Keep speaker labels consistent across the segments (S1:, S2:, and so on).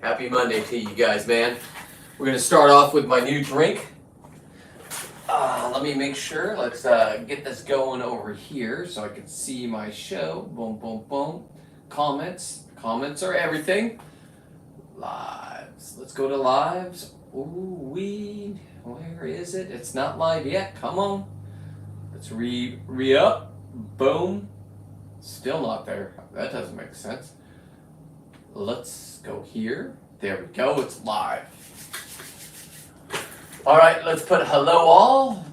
S1: Happy Monday to you guys, man. We're going to start off with my new drink. Let me make sure. Let's get this going over here so I can see my show. Boom, boom, boom. Comments. Comments are everything. Lives. Let's go to lives. Ooh-wee. Where is it? It's not live yet. Come on. Let's re-up. Boom. Still not there. That doesn't make sense. Let's go here. There we go. It's live. All right, let's put hello all.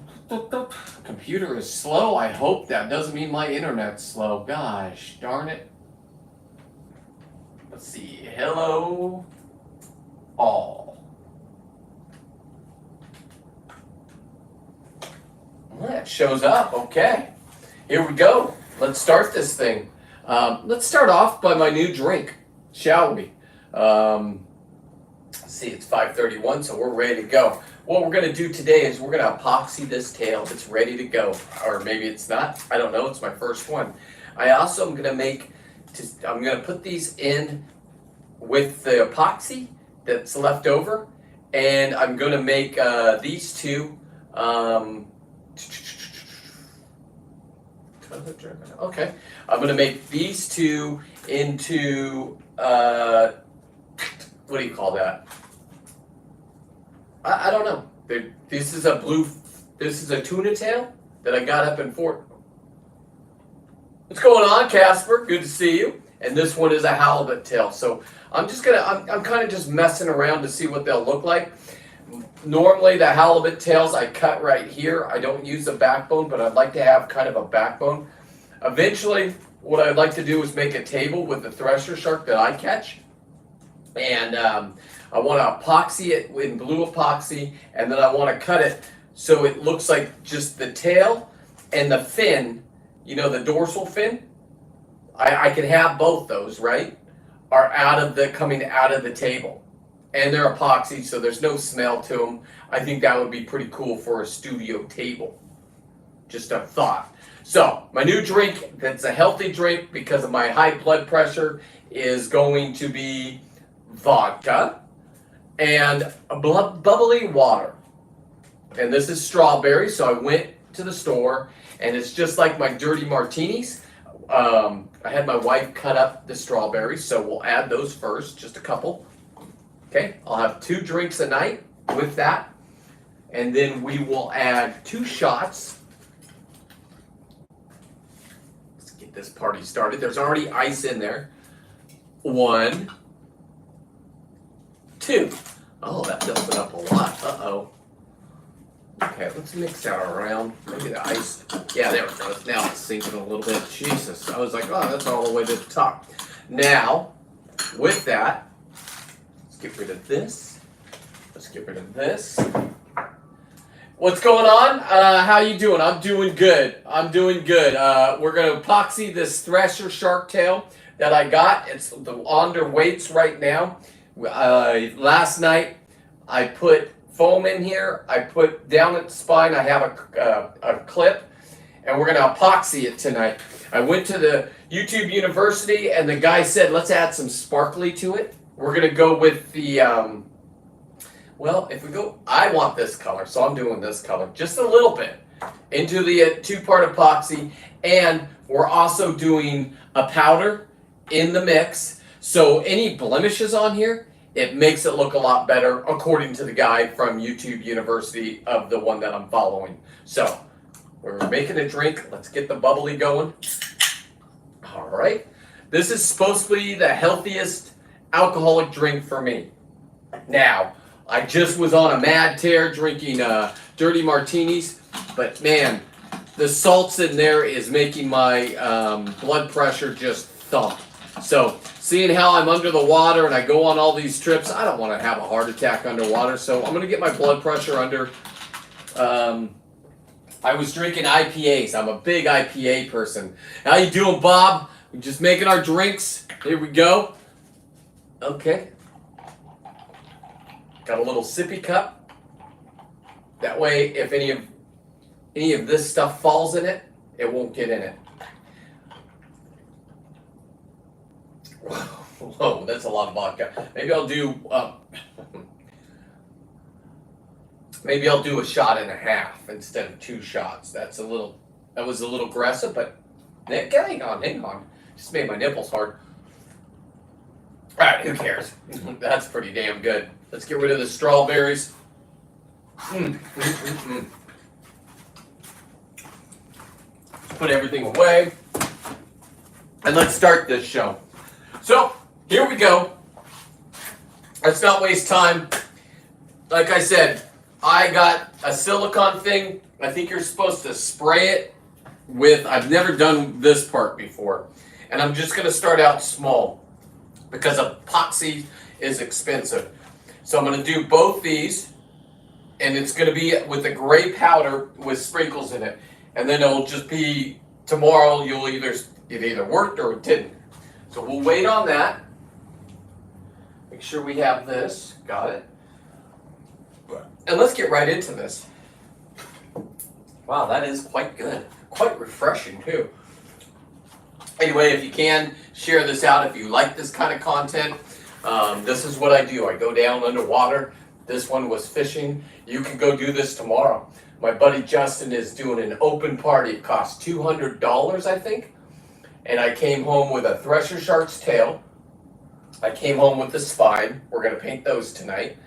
S1: Computer is slow. I hope that doesn't mean my internet's slow. Gosh, darn it. Let's see. Hello all. Well, that shows up. Okay. Here we go. Let's start this thing. Let's start off by my new drink, shall we? Let's see, it's 5:31, so we're ready to go. What we're going to do today is we're going to epoxy this tail. It's ready to go. Or maybe it's not. I don't know. It's my first one. I also am going to I'm going to put these in with the epoxy that's left over. And I'm going to make these two. Okay. I'm going to make these two into, what do you call that? I don't know. This is a tuna tail that I got up in Fort. What's going on, Casper? Good to see you. And this one is a halibut tail. So I'm kind of just messing around to see what they'll look like. Normally the halibut tails I cut right here. I don't use a backbone, but I'd like to have kind of a backbone. Eventually, what I'd like to do is make a table with the thresher shark that I catch. And I want to epoxy it in blue epoxy, and then I want to cut it so it looks like just the tail and the fin, you know, the dorsal fin. I can have both those, right? Are coming out of the table. And they're epoxy, so there's no smell to them. I think that would be pretty cool for a studio table. Just a thought. So, my new drink, that's a healthy drink because of my high blood pressure, is going to be vodka and a bubbly water. And this is strawberry, so I went to the store, and it's just like my dirty martinis. I had my wife cut up the strawberries, so we'll add those first, just a couple. Okay, I'll have 2 drinks a night with that. And then we will add 2 shots. Let's get this party started. There's already ice in there. 1, 2. Oh, that fills it up a lot. Uh-oh. Okay, let's mix that around. Maybe the ice. Yeah, there it goes. Now it's sinking a little bit. Jesus. I was like, oh, that's all the way to the top. Now, with that, let's get rid of this. Let's get rid of this. What's going on? How you doing? I'm doing good. I'm doing good. We're going to epoxy this thresher shark tail that I got. It's the underweights right now. Last night, I put foam in here. I put down at the spine. I have a clip, and we're going to epoxy it tonight. I went to the YouTube University, and the guy said, let's add some sparkly to it. We're going to go with the, well, if we go, I want this color, so I'm doing this color. Just a little bit into the 2-part epoxy. And we're also doing a powder in the mix. So any blemishes on here, it makes it look a lot better, according to the guy from YouTube University of the one that I'm following. So we're making a drink. Let's get the bubbly going. All right. This is supposed to be the healthiest alcoholic drink for me. Now, I just was on a mad tear drinking dirty martinis, but man, the salts in there is making my blood pressure just thump. So, seeing how I'm under the water and I go on all these trips, I don't want to have a heart attack underwater, so I'm going to get my blood pressure under. I was drinking IPAs. I'm a big IPA person. How you doing, Bob? We're just making our drinks. Here we go. Okay. Got a little sippy cup. That way, if any of this stuff falls in it, it won't get in it. Whoa, that's a lot of vodka. Maybe I'll do maybe I'll do a shot and a half instead of 2 shots. That was a little aggressive, but hang on. Just made my nipples hard. Alright, who cares? That's pretty damn good. Let's get rid of the strawberries. Put everything away. And let's start this show. So, here we go. Let's not waste time. Like I said, I got a silicone thing. I think you're supposed to spray it with, I've never done this part before. And I'm just going to start out small because epoxy is expensive. So I'm going to do both these, and it's going to be with a gray powder with sprinkles in it. And then it'll just be, tomorrow it either worked or it didn't. So we'll wait on that. Make sure we have this. Got it. And let's get right into this. Wow, that is quite good. Quite refreshing too. Anyway, if you can, share this out if you like this kind of content. This is what I do. I go down underwater. This one was fishing. You can go do this tomorrow. My buddy Justin is doing an open party. It costs $200, I think. And I came home with a thresher shark's tail. I came home with the spine. We're going to paint those tonight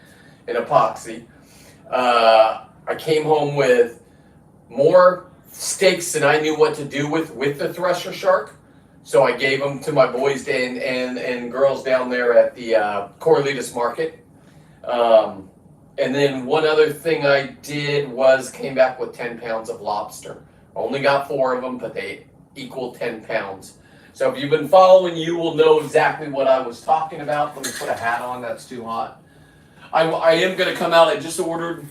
S1: in epoxy. I came home with more steaks than I knew what to do with the thresher shark. So I gave them to my boys and girls down there at the Corralitos Market. And then one other thing I did was came back with 10 pounds of lobster. Only got 4 of them, but they equal 10 pounds. So if you've been following, you will know exactly what I was talking about. Let me put a hat on, that's too hot. I am going to come out, I just ordered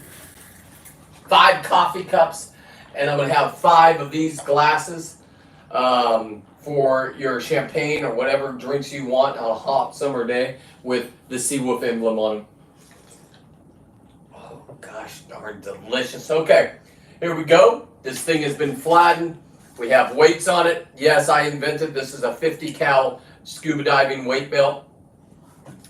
S1: 5 coffee cups, and I'm going to have 5 of these glasses for your champagne or whatever drinks you want on a hot summer day with the Seawolf emblem on them. Oh gosh darn, delicious. Okay, here we go. This thing has been flattened. We have weights on it. Yes, I invented this is a 50 cal scuba diving weight belt.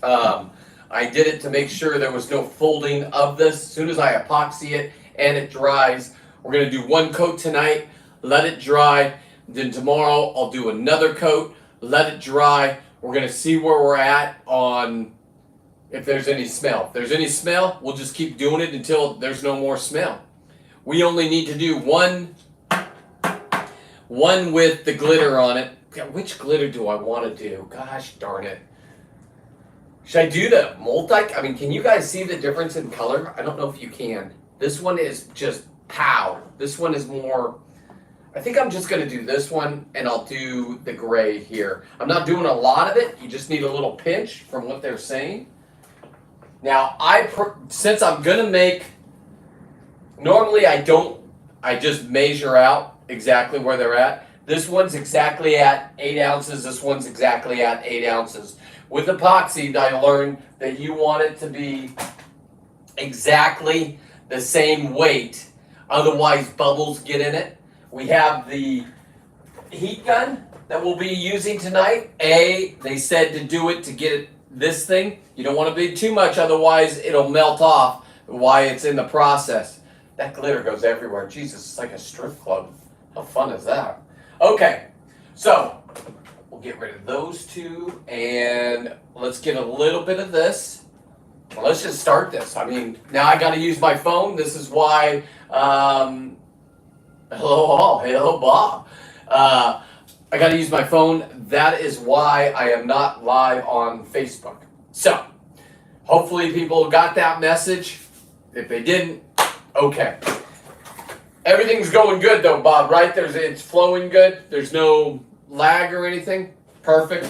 S1: I did it to make sure there was no folding of this. As soon as I epoxy it and it dries, we're going to do 1 coat tonight, let it dry. Then tomorrow I'll do another coat, let it dry. We're going to see where we're at on if there's any smell. If there's any smell, we'll just keep doing it until there's no more smell. We only need to do one with the glitter on it. Which glitter do I want to do? Gosh darn it. Should I do the multi? I mean, can you guys see the difference in color? I don't know if you can. This one is just pow. This one is more, I think I'm just going to do this one, and I'll do the gray here. I'm not doing a lot of it. You just need a little pinch from what they're saying. Now, since I'm going to make, normally I just measure out exactly where they're at. This one's exactly at 8 ounces. This one's exactly at 8 ounces. With epoxy, I learned that you want it to be exactly the same weight. Otherwise, bubbles get in it. We have the heat gun that we'll be using tonight. They said to do it to get this thing. You don't want to be too much, otherwise it'll melt off while it's in the process. That glitter goes everywhere. Jesus, it's like a strip club. How fun is that? Okay, so we'll get rid of those 2, and let's get a little bit of this. Well, let's just start this. I mean, now I got to use my phone. This is why, hello all, hello Bob. I got to use my phone. That is why I am not live on Facebook. So, hopefully people got that message. If they didn't, okay. Everything's going good though, Bob, right? It's flowing good. There's no lag or anything. Perfect.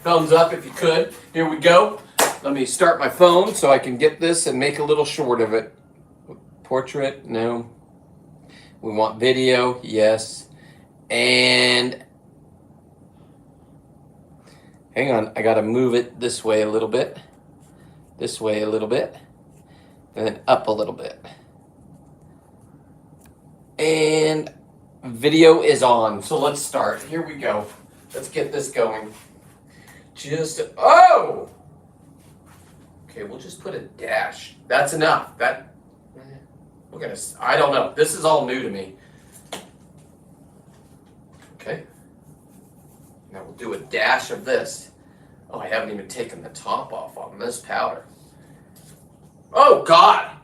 S1: Thumbs up if you could. Here we go. Let me start my phone so I can get this and make a little short of it. Portrait, no. We want video, yes. And hang on, I gotta move it this way a little bit. This way a little bit. And then up a little bit. And video is on, so let's start. Here we go. Let's get this going. Oh! Okay, we'll just put a dash. That's enough. I don't know. This is all new to me. Okay. Now we'll do a dash of this. Oh, I haven't even taken the top off on this powder. Oh, God!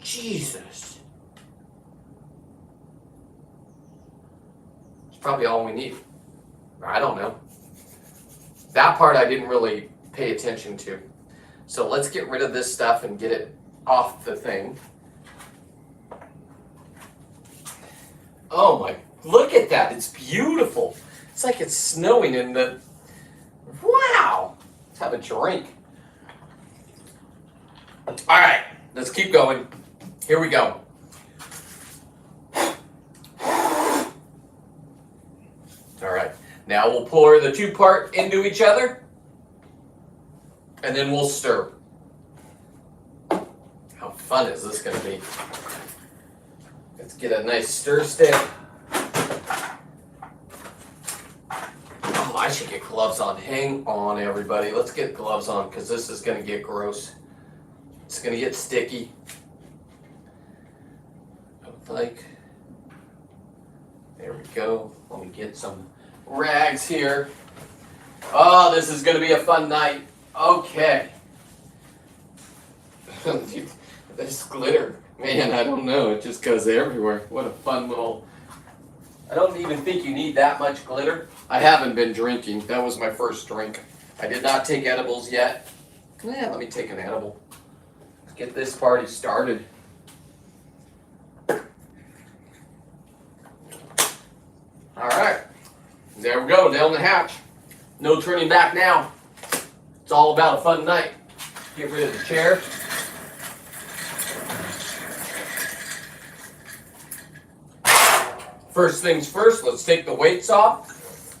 S1: Jesus. It's probably all we need. I don't know. That part I didn't really pay attention to. So let's get rid of this stuff and get it off the thing. Oh my, look at that. It's beautiful. It's like it's snowing in the... Wow. Let's have a drink. All right, let's keep going. Here we go. All right, now we'll pour the two-part into each other, and then we'll stir. How fun is this going to be? Let's get a nice stir stick. Oh, I should get gloves on. Hang on, everybody. Let's get gloves on because this is going to get gross. It's going to get sticky. Like, there we go. Let me get some rags here. Oh, this is going to be a fun night. Okay. This glitter, man, I don't know. It just goes everywhere. What a fun little... I don't even think you need that much glitter. I haven't been drinking. That was my first drink. I did not take edibles yet. Yeah, let me take an edible. Let's get this party started. All right, there we go, down the hatch. No turning back now. It's all about a fun night. Get rid of the chair. First things first, let's take the weights off.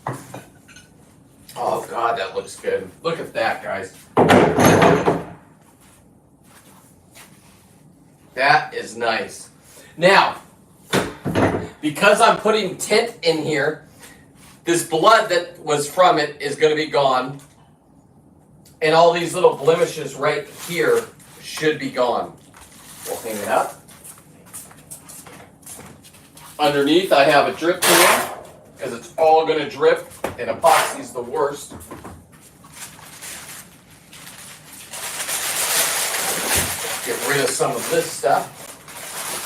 S1: Oh God, that looks good. Look at that, guys. That is nice. Now, because I'm putting tint in here, this blood that was from it is going to be gone. And all these little blemishes right here should be gone. We'll hang it up. Underneath, I have a drip can because it's all going to drip, and epoxy's the worst. Get rid of some of this stuff.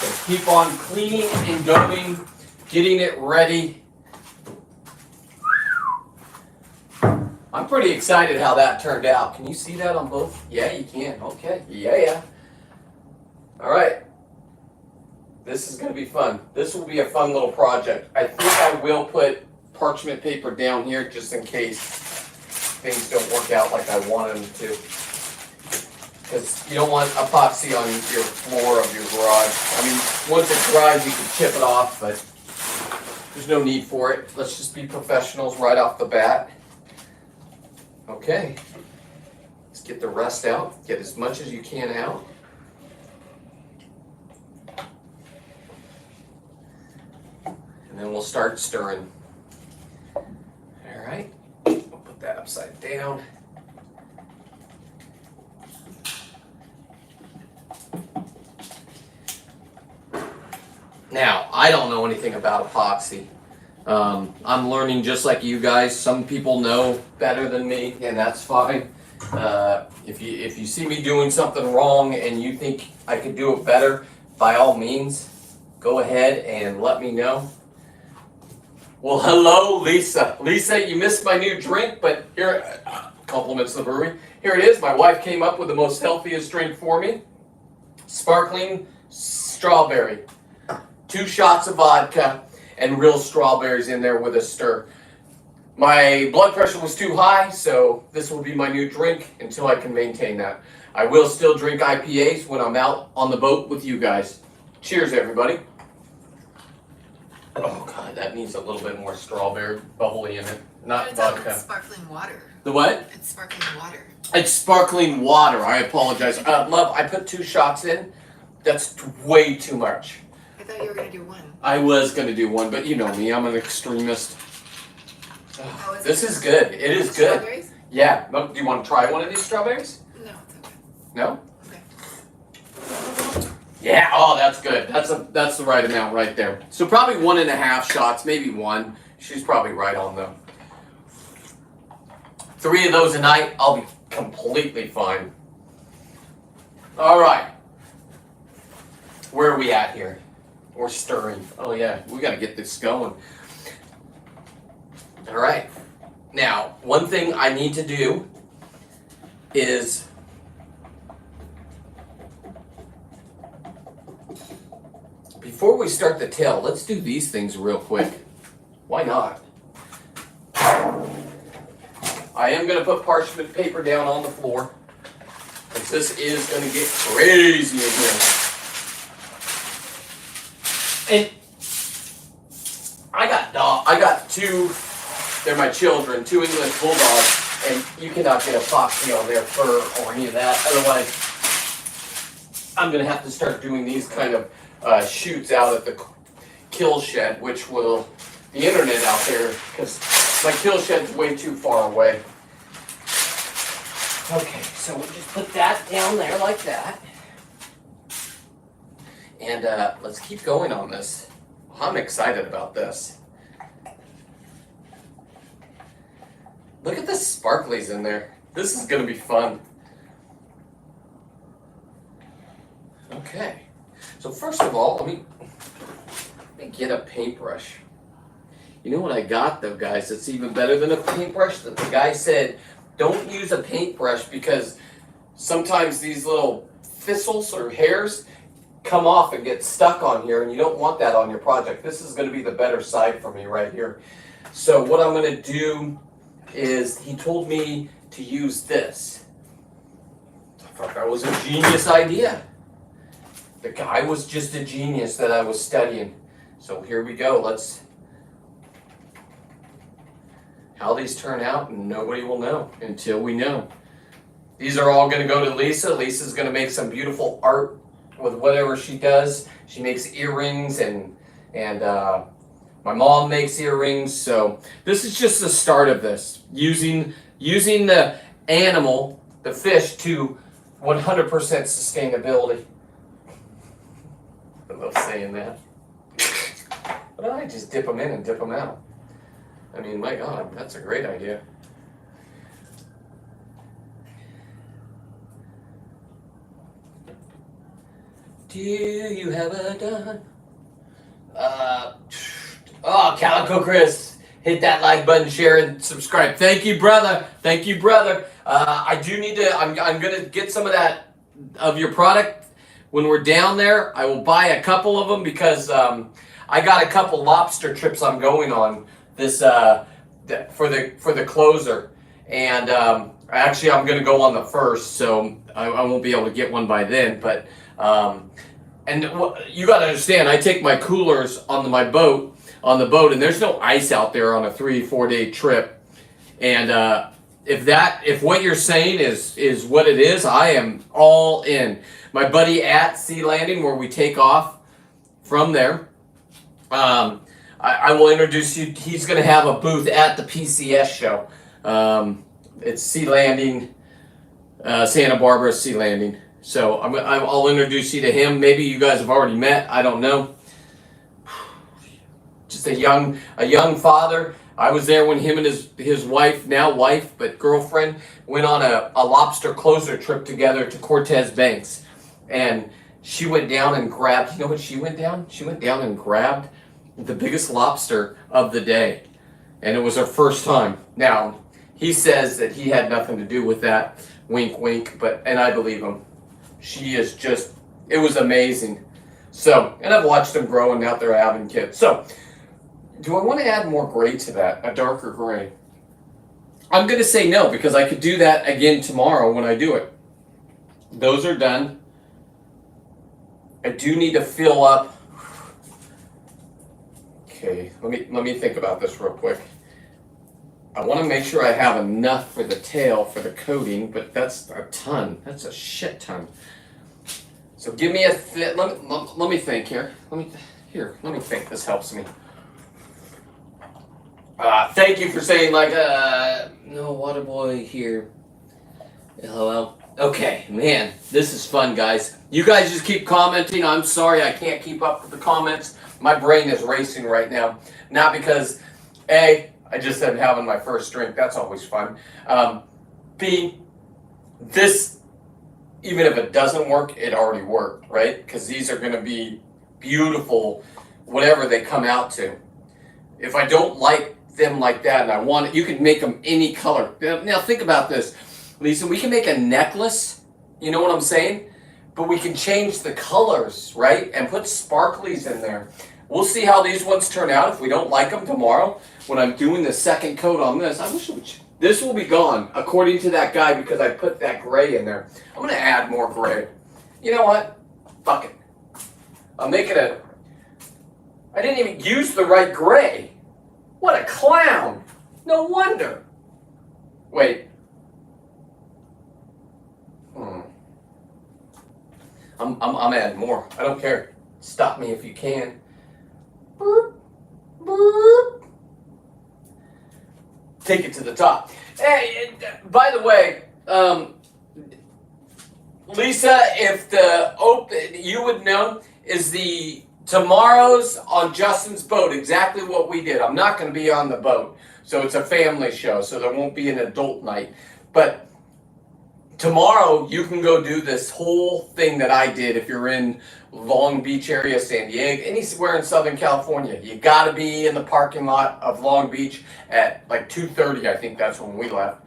S1: So keep on cleaning and going, getting it ready. I'm pretty excited how that turned out. Can you see that on both? Yeah, you can. Okay. Yeah. All right. This is going to be fun. This will be a fun little project. I think I will put parchment paper down here just in case things don't work out like I want them to. Because you don't want epoxy on your floor of your garage. I mean, once it dries, you can chip it off, but there's no need for it. Let's just be professionals right off the bat. Okay. Let's get the rest out. Get as much as you can out. And then we'll start stirring. All right. We'll put that upside down. Now, I don't know anything about epoxy. I'm learning just like you guys. Some people know better than me, and that's fine. If you see me doing something wrong and you think I could do it better, by all means, go ahead and let me know. Well, hello, Lisa. Lisa, you missed my new drink, but here, compliments to the brewery. Here it is. My wife came up with the most healthiest drink for me. Sparkling strawberry. 2 shots of vodka and real strawberries in there with a stir. My blood pressure was too high, so this will be my new drink until I can maintain that. I will still drink IPAs when I'm out on the boat with you guys. Cheers, everybody. Oh, God, that needs a little bit more strawberry bubbly in it. Not vodka.
S2: It's sparkling water.
S1: The what?
S2: It's sparkling water.
S1: It's sparkling water. I apologize. Love, I put 2 shots in. That's way too much.
S2: I thought you were going to do 1.
S1: I was going to do 1, but you know me. I'm an extremist. This is good. It is good.
S2: Strawberries?
S1: Yeah. Do you want to try one of these strawberries?
S2: No, it's okay.
S1: No?
S2: Okay.
S1: Yeah. Oh, that's good. That's the right amount right there. So probably 1.5 shots, maybe 1. She's probably right on the 3 of those a night. I'll be completely fine. All right. Where are we at here? We're stirring. Oh yeah, we got to get this going. All right. Now, one thing I need to do is before we start the tail, let's do these things real quick. Why not? I am going to put parchment paper down on the floor, because this is going to get crazy in here. And I got 2, they're my children, 2 English bulldogs, and you cannot get epoxy on their fur or any of that. Otherwise, I'm going to have to start doing these kind of shoots out at the kill shed, which will, the internet out there, because my kill shed's way too far away. Okay, so we'll just put that down there like that. And let's keep going on this. I'm excited about this. Look at the sparklies in there. This is going to be fun. Okay. So first of all, let me get a paintbrush. You know what I got though, guys? It's even better than a paintbrush. The guy said, don't use a paintbrush because sometimes these little thistles or hairs come off and get stuck on here, and you don't want that on your project. This is going to be the better side for me right here. So what I'm going to do is, he told me to use this. I thought that was a genius idea. The guy was just a genius that I was studying. So here we go. Let's, how these turn out, nobody will know until we know. These are all going to go to Lisa. Lisa's going to make some beautiful art with whatever she does. She makes earrings, and my mom makes earrings. So this is just the start of this. Using the animal, the fish, to 100% sustainability. I love saying that. But I just dip them in and dip them out. I mean, my God, that's a great idea. Do you have a done? Oh, Calico Chris, hit that like button, share, and subscribe. Thank you, brother. Thank you, brother. I do need to, I'm going to get some of that, of your product. When we're down there, I will buy a couple of them because I got a couple lobster trips I'm going on this for the closer. And actually, I'm going to go on the 1st, so I won't be able to get one by then. But and you got to understand, I take my coolers on the boat, and there's no ice out there on a 3-4 day trip. And if what you're saying is what it is, I am all in. My buddy at Sea Landing, where we take off from there, I will introduce you. He's going to have a booth at the PCS show. It's Sea Landing, Santa Barbara Sea Landing. So I'll introduce you to him. Maybe you guys have already met. I don't know. Just a young father. I was there when him and his wife, now wife, but girlfriend, went on a lobster closer trip together to Cortez Banks. And she went down and grabbed, you know what she went down? She went down and grabbed the biggest lobster of the day. And it was her first time. Now, he says that he had nothing to do with that. Wink, wink. And I believe him. She is just, it was amazing. So, and I've watched them grow, and now they're having kids. So, do I want to add more gray to that? A darker gray? I'm going to say no, because I could do that again tomorrow when I do it. Those are done. I do need to fill up. Okay, let me think about this real quick. I want to make sure I have enough for the tail for the coating, but that's a ton. That's a shit ton. So give me let me think here. Let me think. This helps me. Thank you for saying no water boy here. LOL. Okay, man, this is fun, guys. You guys just keep commenting. I'm sorry I can't keep up with the comments. My brain is racing right now. Not because, A, I just am having my first drink. That's always fun. B, this, even if it doesn't work, it already worked, right? Because these are going to be beautiful, whatever they come out to. If I don't like them like that and I want it, you can make them any color. Now think about this. Lisa, we can make a necklace, you know what I'm saying? But we can change the colors, right? And put sparklies in there. We'll see how these ones turn out. If we don't like them tomorrow, when I'm doing the second coat on this, I wish it would, this will be gone, according to that guy, because I put that gray in there. I'm going to add more gray. You know what? Fuck it. I'll make it a... I didn't even use the right gray. What a clown. No wonder. Wait. I'm adding more. I don't care. Stop me if you can. Boop, boop. Take it to the top. Hey, by the way, Lisa, if you would know, is the tomorrow's on Justin's boat exactly what we did. I'm not going to be on the boat, so it's a family show, so there won't be an adult night. But tomorrow, you can go do this whole thing that I did if you're in Long Beach area, San Diego, anywhere in Southern California. You got to be in the parking lot of Long Beach at like 2:30, I think that's when we left.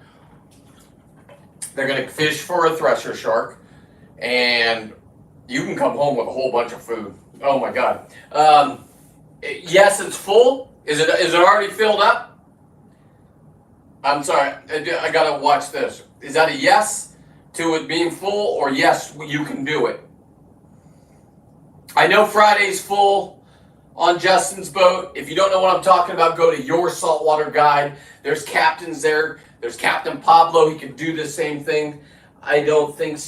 S1: They're going to fish for a thresher shark, and you can come home with a whole bunch of food. Oh my God. Yes, it's full. Is it already filled up? I'm sorry, I got to watch this. Is that a yes to it being full, or yes, you can do it? I know Friday's full on Justin's boat. If you don't know what I'm talking about, go to Your Saltwater Guide. There's captains there. There's Captain Pablo. He can do the same thing. I don't think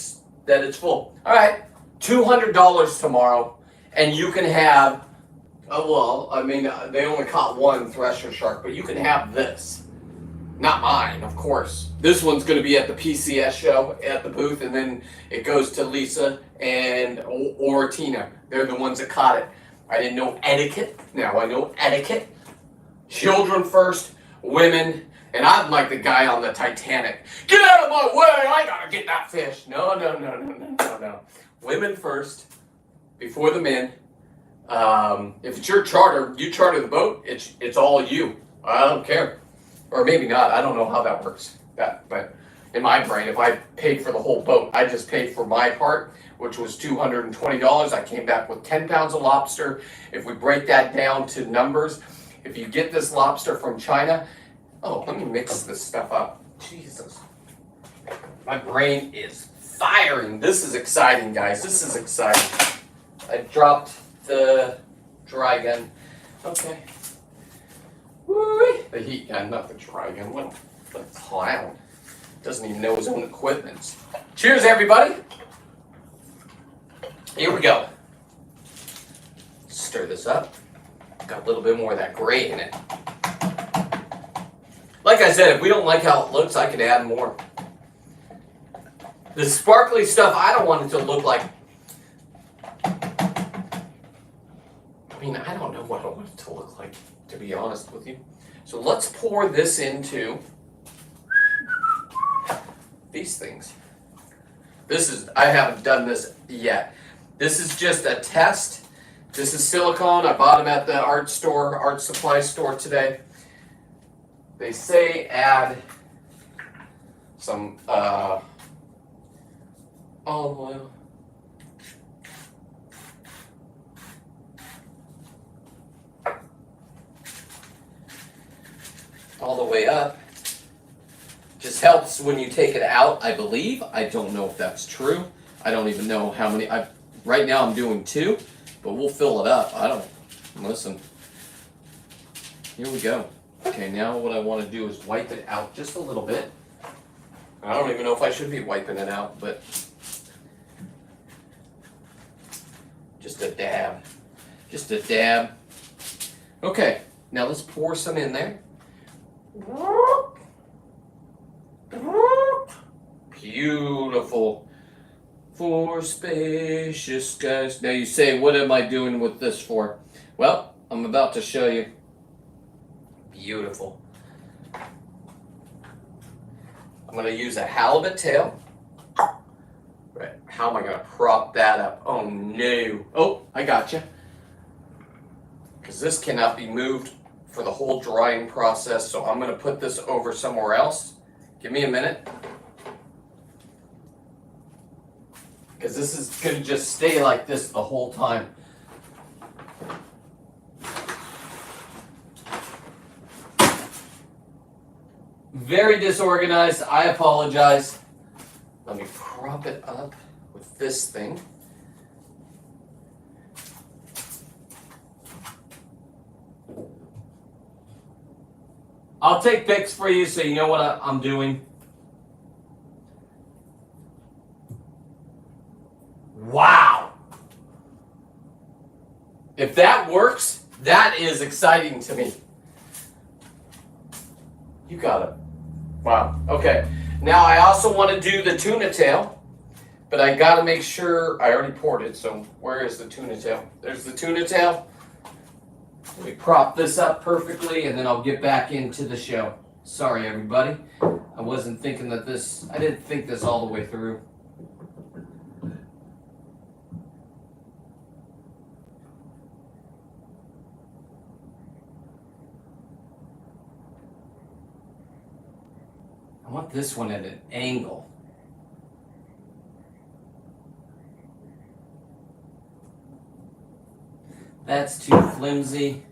S1: that it's full. All right, $200 tomorrow, and you can have, they only caught one thresher shark, but you can have this. Not mine, of course. This one's going to be at the PCS show at the booth, and then it goes to Lisa or Tina. They're the ones that caught it. I didn't know etiquette. Now I know etiquette. Children first, women, and I'm like the guy on the Titanic. Get out of my way! I gotta get that fish. No. Women first, before the men. If it's your charter, you charter the boat. It's all you. I don't care. Or maybe not. I don't know how that works. But in my brain, if I paid for the whole boat, I just paid for my part, which was $220. I came back with 10 pounds of lobster. If we break that down to numbers, if you get this lobster from China, let me mix this stuff up. Jesus. My brain is firing. This is exciting, guys. This is exciting. I dropped the dry gun. Okay. Woo-wee. The heat gun, not the dry gun. What a clown. Doesn't even know his own equipment. Cheers, everybody. Here we go. Stir this up. Got a little bit more of that gray in it. Like I said, if we don't like how it looks, I can add more. The sparkly stuff, I don't want it to look like... I don't know what I want it to look like, to be honest with you. So let's pour this into these things. I haven't done this yet. This is just a test. This is silicone. I bought them at the art supply store today. They say add some olive oil. All the way up. Just helps when you take it out, I believe. I don't know if that's true. I don't even know how many. Right now I'm doing 2, but we'll fill it up. Listen. Here we go. Okay, now what I want to do is wipe it out just a little bit. I don't even know if I should be wiping it out, but just a dab. Just a dab. Okay, now let's pour some in there. Beautiful. For spacious skies. Now you say, what am I doing with this for? Well, I'm about to show you. Beautiful. I'm going to use a halibut tail. Right. How am I going to prop that up? Oh no. Oh, I got you. Because this cannot be moved for the whole drying process, so I'm going to put this over somewhere else. Give me a minute. Because this is going to just stay like this the whole time. Very disorganized. I apologize. Let me prop it up with this thing. I'll take pics for you so you know what I'm doing. Wow. If that works, that is exciting to me. You got it. Wow. Okay. Now I also want to do the tuna tail, but I got to make sure I already poured it. So where is the tuna tail? There's the tuna tail. Let me prop this up perfectly, and then I'll get back into the show. Sorry, everybody. I wasn't thinking that I didn't think this all the way through. I want this one at an angle. That's too flimsy.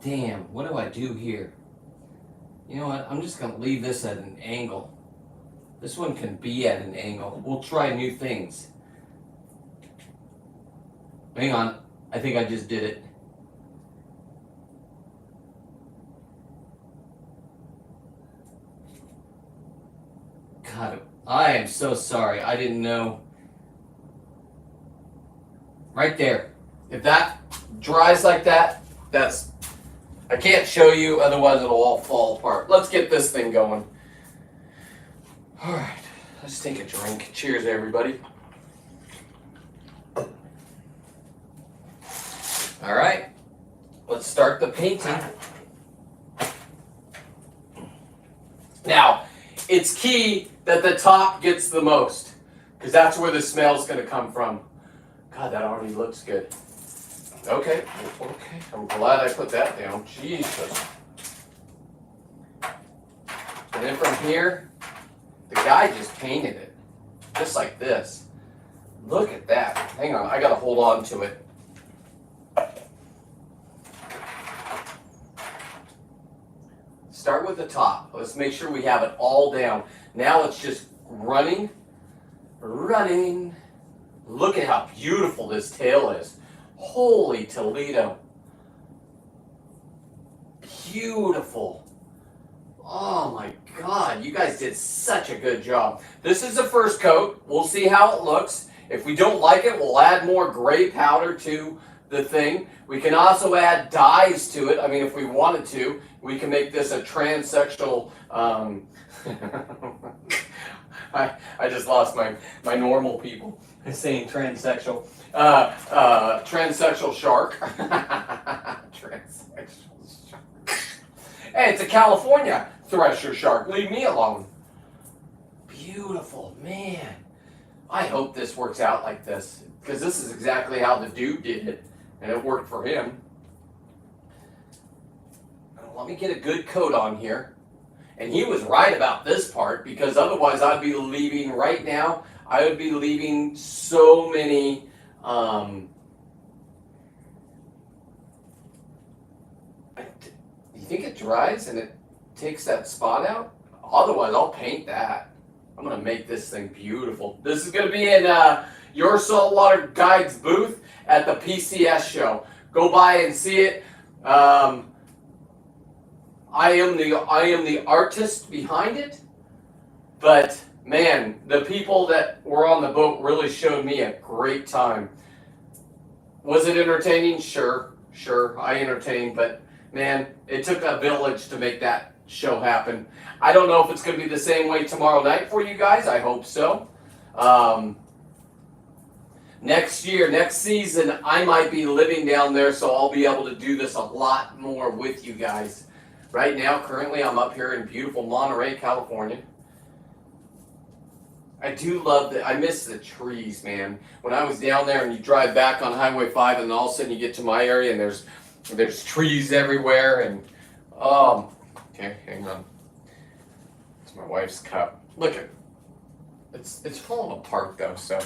S1: Damn, what do I do here? You know what? I'm just going to leave this at an angle. This one can be at an angle. We'll try new things. Hang on. I think I just did it. God, I am so sorry. I didn't know. Right there. If that dries like that, I can't show you, otherwise it'll all fall apart. Let's get this thing going. All right, let's take a drink. Cheers, everybody. All right, let's start the painting. Now, it's key that the top gets the most, because that's where the smell's going to come from. God, that already looks good. Okay, I'm glad I put that down. Jesus. And then from here, the guy just painted it, just like this. Look at that. Hang on, I got to hold on to it. Start with the top. Let's make sure we have it all down. Now it's just running. Look at how beautiful this tail is. Holy Toledo. Beautiful. Oh my God, you guys did such a good job. This is the first coat. We'll see how it looks. If we don't like it, we'll add more gray powder to the thing. We can also add dyes to it. I mean, if we wanted to, we can make this a transsexual, I just lost my normal people saying transsexual. Transsexual shark. Transsexual shark. Hey, it's a California thresher shark. Leave me alone. Beautiful, man. I hope this works out like this, because this is exactly how the dude did it, and it worked for him. Let me get a good coat on here. And he was right about this part, because otherwise I'd be leaving right now. I would be leaving so many you think it dries and it takes that spot out? Otherwise I'll paint that. I'm going to make this thing beautiful. This is going to be in your Saltwater Guide's booth at the PCS show. Go by and see it. I am the artist behind it, but Man, the people that were on the boat really showed me a great time. Was it entertaining? Sure, I entertained, but man, it took a village to make that show happen. I don't know if it's going to be the same way tomorrow night for you guys. I hope so. Next year, next season, I might be living down there, so I'll be able to do this a lot more with you guys. Right now, currently, I'm up here in beautiful Monterey, California. I do love I miss the trees, man. When I was down there and you drive back on Highway 5 and all of a sudden you get to my area and there's trees everywhere and, okay, hang on. It's my wife's cup. Look at it's falling apart though, so.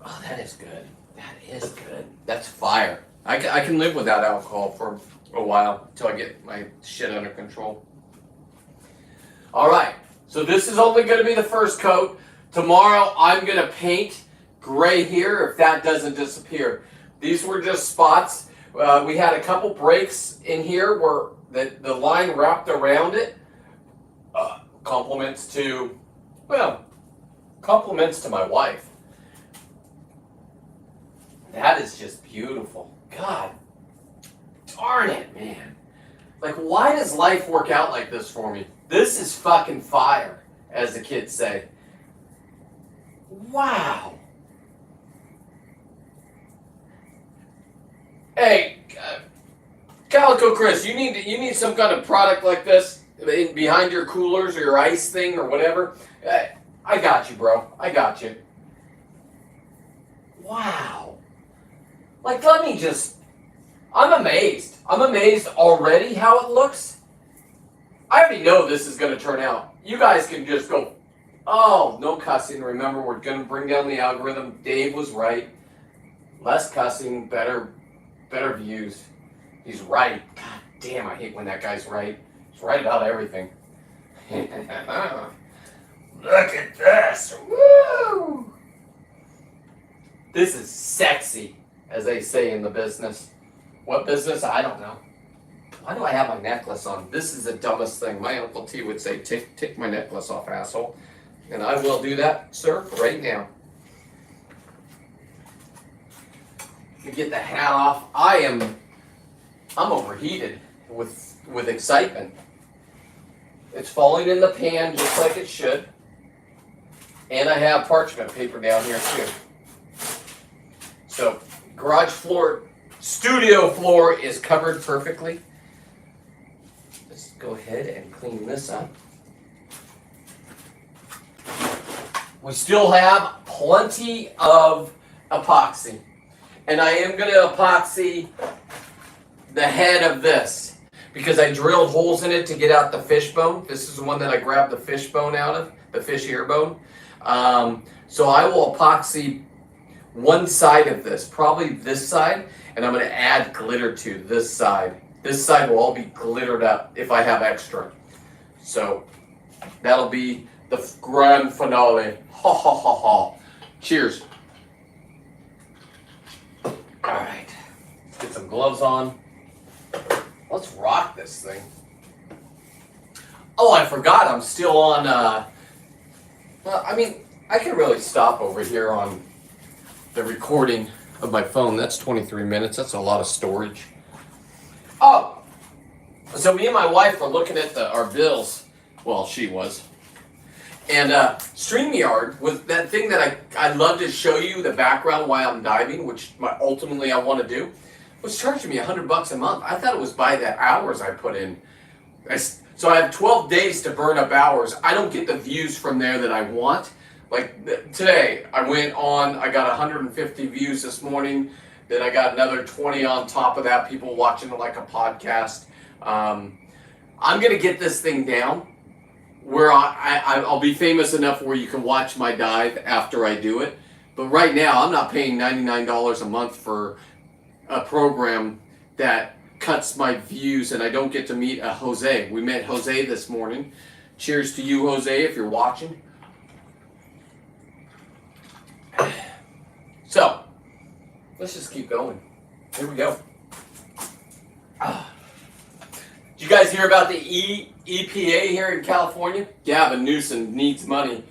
S1: Oh, that is good. That is good. That's fire. I can live without alcohol for a while until I get my shit under control. All right, so this is only going to be the first coat. Tomorrow I'm going to paint gray here if that doesn't disappear. These were just spots. We had a couple breaks in here where the line wrapped around it. Compliments to my wife. That is just beautiful. God darn it, man. Like, why does life work out like this for me? This is fucking fire, as the kids say. Wow. Hey, Calico Chris, you need some kind of product like this behind your coolers or your ice thing or whatever. I got you, bro. I got you. Wow. Like, I'm amazed. I'm amazed already how it looks. I already know this is going to turn out. You guys can just go, oh, no cussing. Remember, we're going to bring down the algorithm. Dave was right. Less cussing, better views. He's right. God damn, I hate when that guy's right. He's right about everything. Look at this. Woo! This is sexy, as they say in the business. What business? I don't know. Why do I have my necklace on? This is the dumbest thing. My Uncle T would say, take my necklace off, asshole. And I will do that, sir, right now. Let me get the hat off. I'm overheated with excitement. It's falling in the pan just like it should. And I have parchment paper down here too. So, garage floor, studio floor is covered perfectly. Let's go ahead and clean this up. We still have plenty of epoxy. And I am going to epoxy the head of this because I drilled holes in it to get out the fish bone. This is the one that I grabbed the fish bone out of, the fish ear bone. So I will epoxy one side of this, probably this side, and I'm going to add glitter to this side. This side will all be glittered up if I have extra. So that'll be the grand finale. Ha ha ha ha. Cheers. All right, let's get some gloves on. Let's rock this thing. Oh, I forgot I'm still on, well, I mean, I can really stop over here on the recording of my phone. That's 23 minutes. That's a lot of storage. Oh, so me and my wife were looking at our bills. Well, she was. And StreamYard was that thing that I'd love to show you the background while I'm diving, which ultimately I want to do, was charging me $100 a month. I thought it was by the hours I put in. So I have 12 days to burn up hours. I don't get the views from there that I want. Like today, I got 150 views this morning. Then I got another 20 on top of that, people watching it like a podcast. I'm going to get this thing down where I'll be famous enough where you can watch my dive after I do it. But right now, I'm not paying $99 a month for a program that cuts my views, and I don't get to meet a Jose. We met Jose this morning. Cheers to you, Jose, if you're watching. So, let's just keep going. Here we go.
S2: Did you guys hear about the EPA here in California? Gavin Newsom needs money,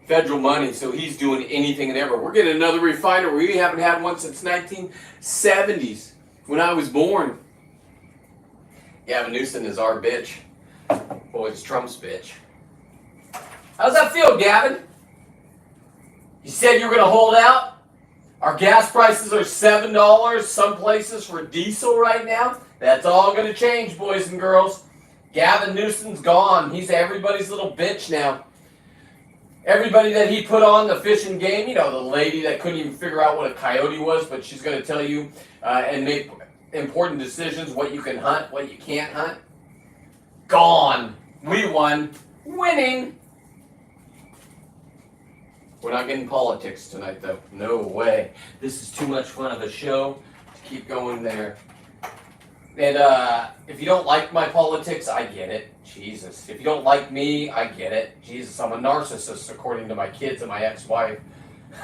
S2: federal money, so he's doing anything and ever. We're getting another refiner. We haven't had one since 1970s, when I was born. Gavin Newsom is our bitch. Boy, it's Trump's bitch. How's that feel, Gavin? You said you were going to hold out? Our gas prices are $7 some places for diesel right now. That's all going to change, boys and girls. Gavin Newsom's gone. He's everybody's little bitch now. Everybody that he put on the Fish and Game, you know, the lady that couldn't even figure out what a coyote was, but she's going to tell you and make important decisions, what you can hunt, what you can't hunt. Gone. We won. Winning. We're not getting politics tonight, though. No way. This is too much fun of a show to keep going there. And if you don't like my politics, I get it. Jesus. If you don't like me, I get it. Jesus, I'm a narcissist, according to my kids and my ex-wife.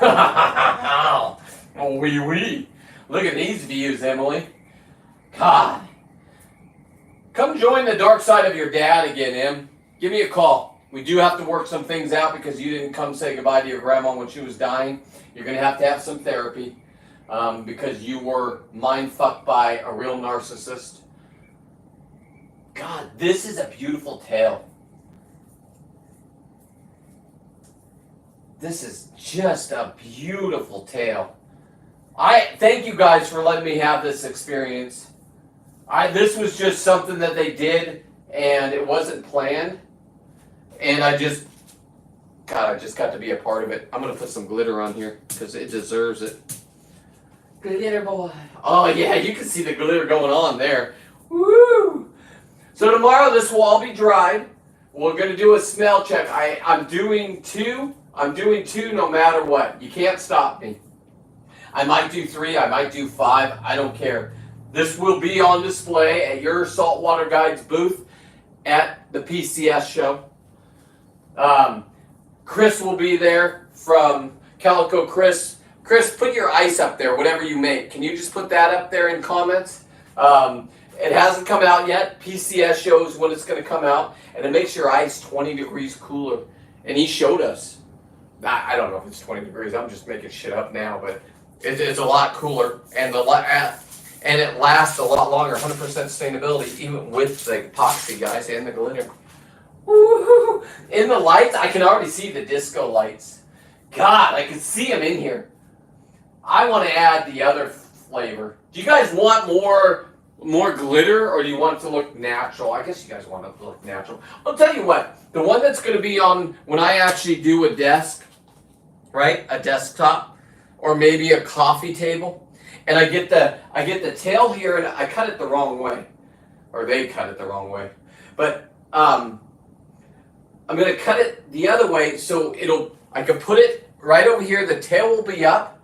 S2: Oh, wee wee. Look at these views, Emily. God. Come join the dark side of your dad again, Em. Give me a call. We do have to work some things out because you didn't come say goodbye to your grandma when she was dying. You're going to have some therapy because you were mind-fucked by a real narcissist. God, this is a beautiful tale. This is just a beautiful tale. I thank you guys for letting me have this experience. This was just something that they did and it wasn't planned. And I just got to be a part of it. I'm going to put some glitter on here because it deserves it. Glitter boy. Oh, yeah, you can see the glitter going on there. Woo! So tomorrow this will all be dried. We're going to do a smell check. I'm doing two. I'm doing two no matter what. You can't stop me. I might do 3. I might do 5. I don't care. This will be on display at your Saltwater Guides booth at the PCS show. Chris will be there from Calico Chris. Chris, put your ice up there, whatever you make. Can you just put that up there in comments? It hasn't come out yet. PCS shows when it's going to come out, and it makes your ice 20 degrees cooler. And he showed us. I don't know if it's 20 degrees. I'm just making shit up now, but it's a lot cooler, and it lasts a lot longer. 100% sustainability, even with the epoxy, guys, and the glitter. Woo-hoo. In the lights, I can already see the disco lights. God, I can see them in here. I want to add the other flavor. Do you guys want more glitter, or do you want it to look natural? I guess you guys want it to look natural. I'll tell you what. The one that's going to be on when I actually do a desk, right? A desktop, or maybe a coffee table, and I get the tail here, and I cut it the wrong way, or they cut it the wrong way, but I'm going to cut it the other way so I can put it right over here. The tail will be up,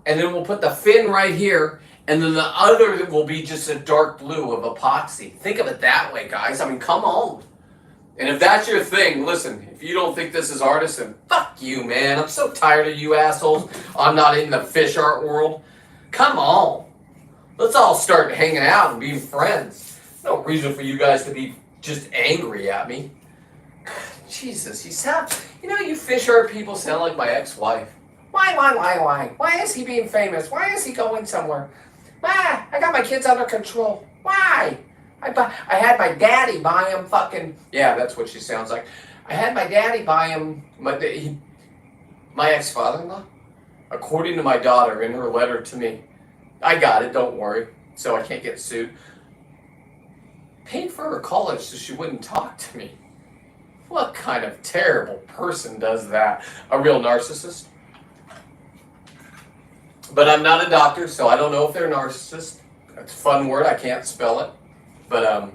S2: and then we'll put the fin right here, and then the other will be just a dark blue of epoxy. Think of it that way, guys. I mean, come on. And if that's your thing, listen, if you don't think this is artist, then fuck you, man. I'm so tired of you assholes. I'm not in the fish art world. Come on. Let's all start hanging out and being friends. No reason for you guys to be just angry at me. Jesus, you fish art people sound like my ex-wife. Why? Why is he being famous? Why is he going somewhere? Why? I got my kids under control. Why? I had my daddy buy him fucking... Yeah, that's what she sounds like. I had my daddy buy him... My ex-father-in-law? According to my daughter in her letter to me. I got it, don't worry. So I can't get sued. Paid for her college so she wouldn't talk to me. What kind of terrible person does that? A real narcissist? But I'm not a doctor, so I don't know if they're narcissists. That's a fun word, I can't spell it. But,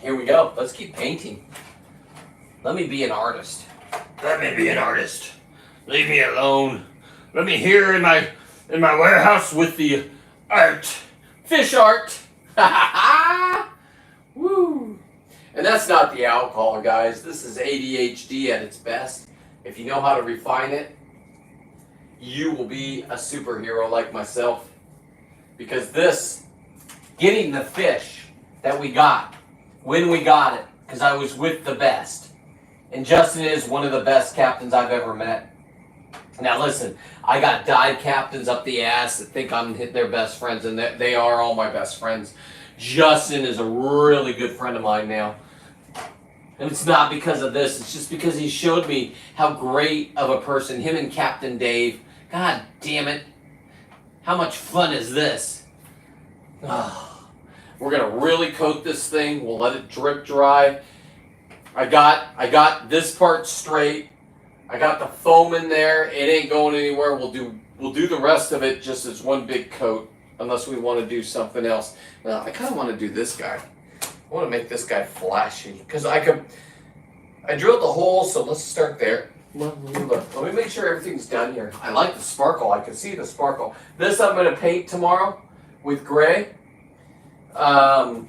S2: here we go. Let's keep painting. Let me be an artist. Let me be an artist. Leave me alone. Let me here in my warehouse with the art. Fish art. Woo. And that's not the alcohol, guys. This is ADHD at its best. If you know how to refine it, you will be a superhero like myself. Because this getting the fish that we got when we got it, because I was with the best. And Justin is one of the best captains I've ever met. Now listen, I got dive captains up the ass that think I'm their best friends, and they are all my best friends. Justin is a really good friend of mine now. And it's not because of this, it's just because he showed me how great of a person, him and Captain Dave. God damn it. How much fun is this? Oh, we're gonna really coat this thing. We'll let it drip dry. I got this part straight. I got the foam in there. It ain't going anywhere. We'll do the rest of it just as one big coat, unless we want to do something else. Well, I kind of want to do this guy. I want to make this guy flashy because I drilled the hole, so let's start there. Let me make sure everything's done here. I like the sparkle. I can see the sparkle. This I'm going to paint tomorrow with gray. I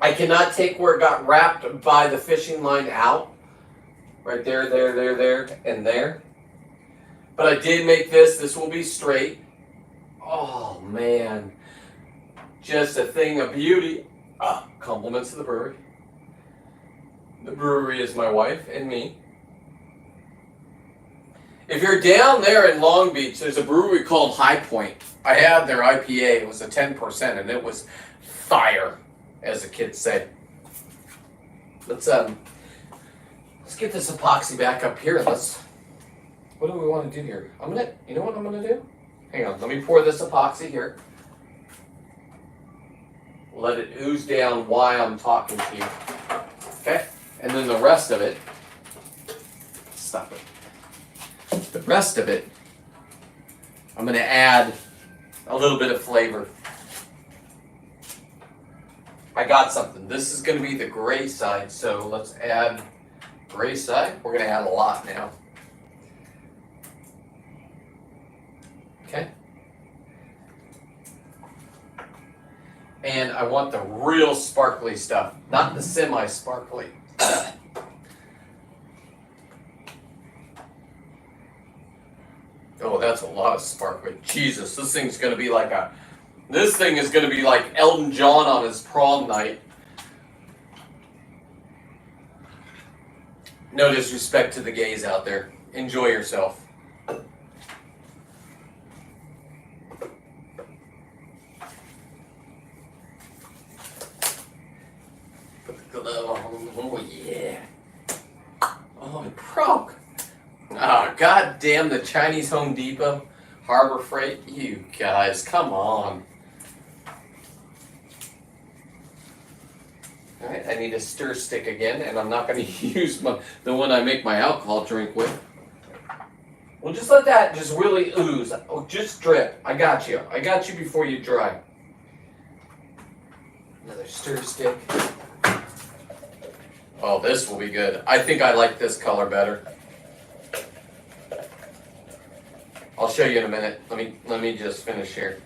S2: cannot take where it got wrapped by the fishing line out. Right there, and there. But I did make this. This will be straight. Oh, man. Just a thing of beauty. Compliments to the brewery. The brewery is my wife and me. If you're down there in Long Beach, there's a brewery called High Point. I had their IPA. It was a 10%, and it was fire, as the kids say. Let's get this epoxy back up here. What do we want to do here? You know what I'm gonna do? Hang on, let me pour this epoxy here. Let it ooze down while I'm talking to you. Okay? And then the rest of it, stop it. The rest of it, I'm gonna add a little bit of flavor. I got something. This is gonna be the gray side, so let's add gray side. We're gonna add a lot now. Okay. And I want the real sparkly stuff, not the semi-sparkly. Oh, that's a lot of sparkly. Jesus, this thing is gonna be like Elton John on his prom night. No disrespect to the gays out there. Enjoy yourself. Put the glove on. Oh, yeah. Oh, it broke. Oh, God damn the Chinese Home Depot. Harbor Freight. You guys, come on. Alright, I need a stir stick again, and I'm not going to use the one I make my alcohol drink with. We'll just let that just really ooze. Oh, just drip. I got you. I got you before you dry. Another stir stick. Oh, this will be good. I think I like this color better. I'll show you in a minute. Let me just finish here.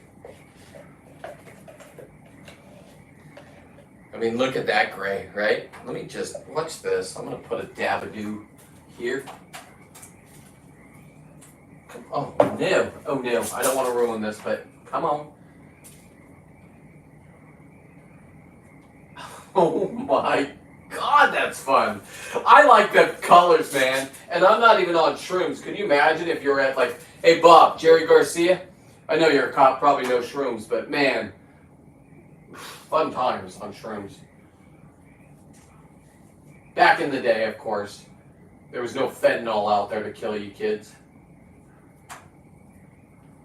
S2: I mean, look at that gray, right? Let me just watch this. I'm gonna put a dab of dew here. Oh no! Oh no! I don't want to ruin this, but come on. Oh my God, that's fun! I like the colors, man. And I'm not even on shrooms. Can you imagine if you're at like, hey Bob, Jerry Garcia? I know you're a cop, probably no shrooms, but man, fun times on shrooms. Back in the day, of course, there was no fentanyl out there to kill you kids.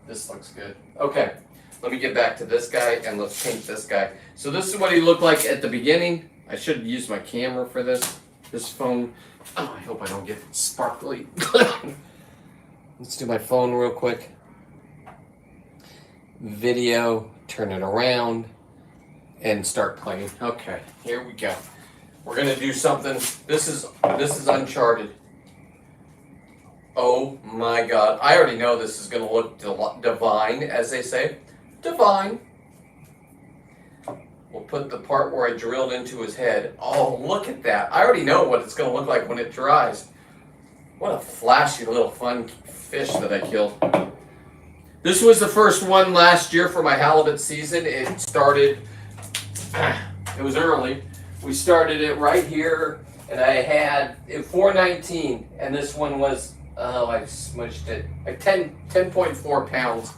S2: This looks good. Okay, let me get back to this guy and let's paint this guy. So this is what he looked like at the beginning. I should use my camera for this. This phone. Oh, I hope I don't get sparkly. Let's do my phone real quick. Video, turn it around, and start playing. Okay, here we go. We're gonna do something. This is Uncharted. Oh my God! I already know this is gonna look divine, as they say. Divine. We'll put the part where I drilled into his head. Oh, look at that! I already know what it's gonna look like when it dries. What a flashy little fun fish that I killed. This was the first one last year for my halibut season. It started It was early. We started it right here, and I had it 419, and this one was, oh, I smushed it, like 10.4 pounds.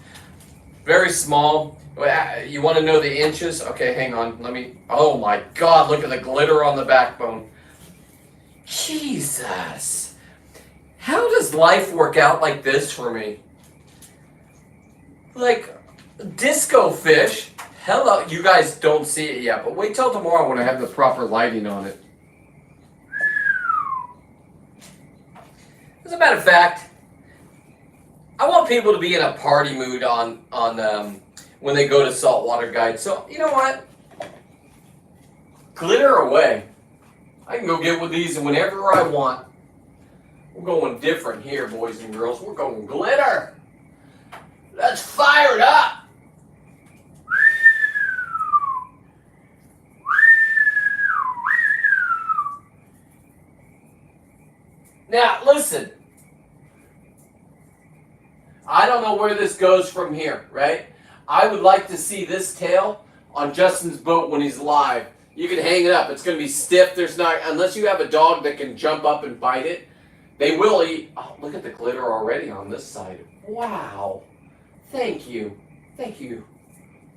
S2: Very small. You want to know the inches? Okay, hang on. Let me, oh my God, look at the glitter on the backbone. Jesus. How does life work out like this for me? Like, disco fish. Hello, you guys don't see it yet, but wait till tomorrow when I have the proper lighting on it. As a matter of fact, I want people to be in a party mood on when they go to Saltwater Guide. So, you know what? Glitter away. I can go get with these whenever I want. We're going different here, boys and girls. We're going glitter. Let's fire it up. Now, listen. I don't know where this goes from here, right? I would like to see this tail on Justin's boat when he's live. You can hang it up. It's going to be stiff. There's not, unless you have a dog that can jump up and bite it, they will eat. Oh, look at the glitter already on this side. Wow. Thank you. Thank you.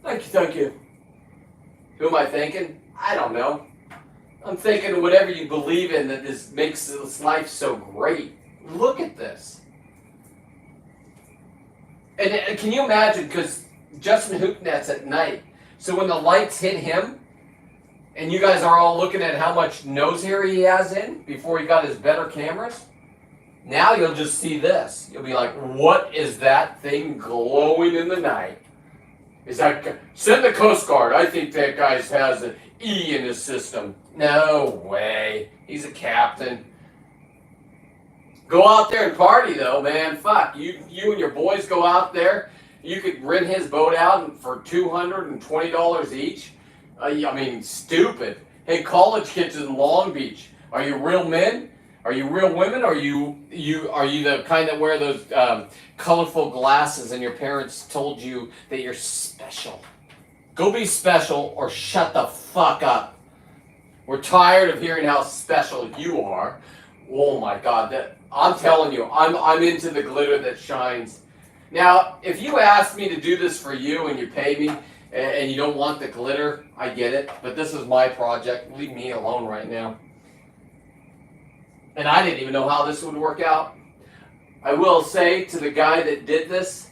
S2: Thank you, thank you. Who am I thanking? I don't know. I'm thinking whatever you believe in that this makes this life so great. Look at this. And can you imagine, because Justin hook nets at night, so when the lights hit him, and you guys are all looking at how much nose hair he has in before he got his better cameras, now you'll just see this. You'll be like, what is that thing glowing in the night? Is that, send the Coast Guard. I think that guy has an E in his system. No way. He's a captain. Go out there and party though, man. Fuck. You and your boys go out there. You could rent his boat out for $220 each. I mean, stupid. Hey, college kids in Long Beach. Are you real men? Are you real women? Are you the kind that wear those colorful glasses and your parents told you that you're special? Go be special or shut the fuck up. We're tired of hearing how special you are. Oh my God, I'm telling you, I'm into the glitter that shines. Now, if you ask me to do this for you and you pay me and you don't want the glitter, I get it. But this is my project. Leave me alone right now. And I didn't even know how this would work out. I will say to the guy that did this,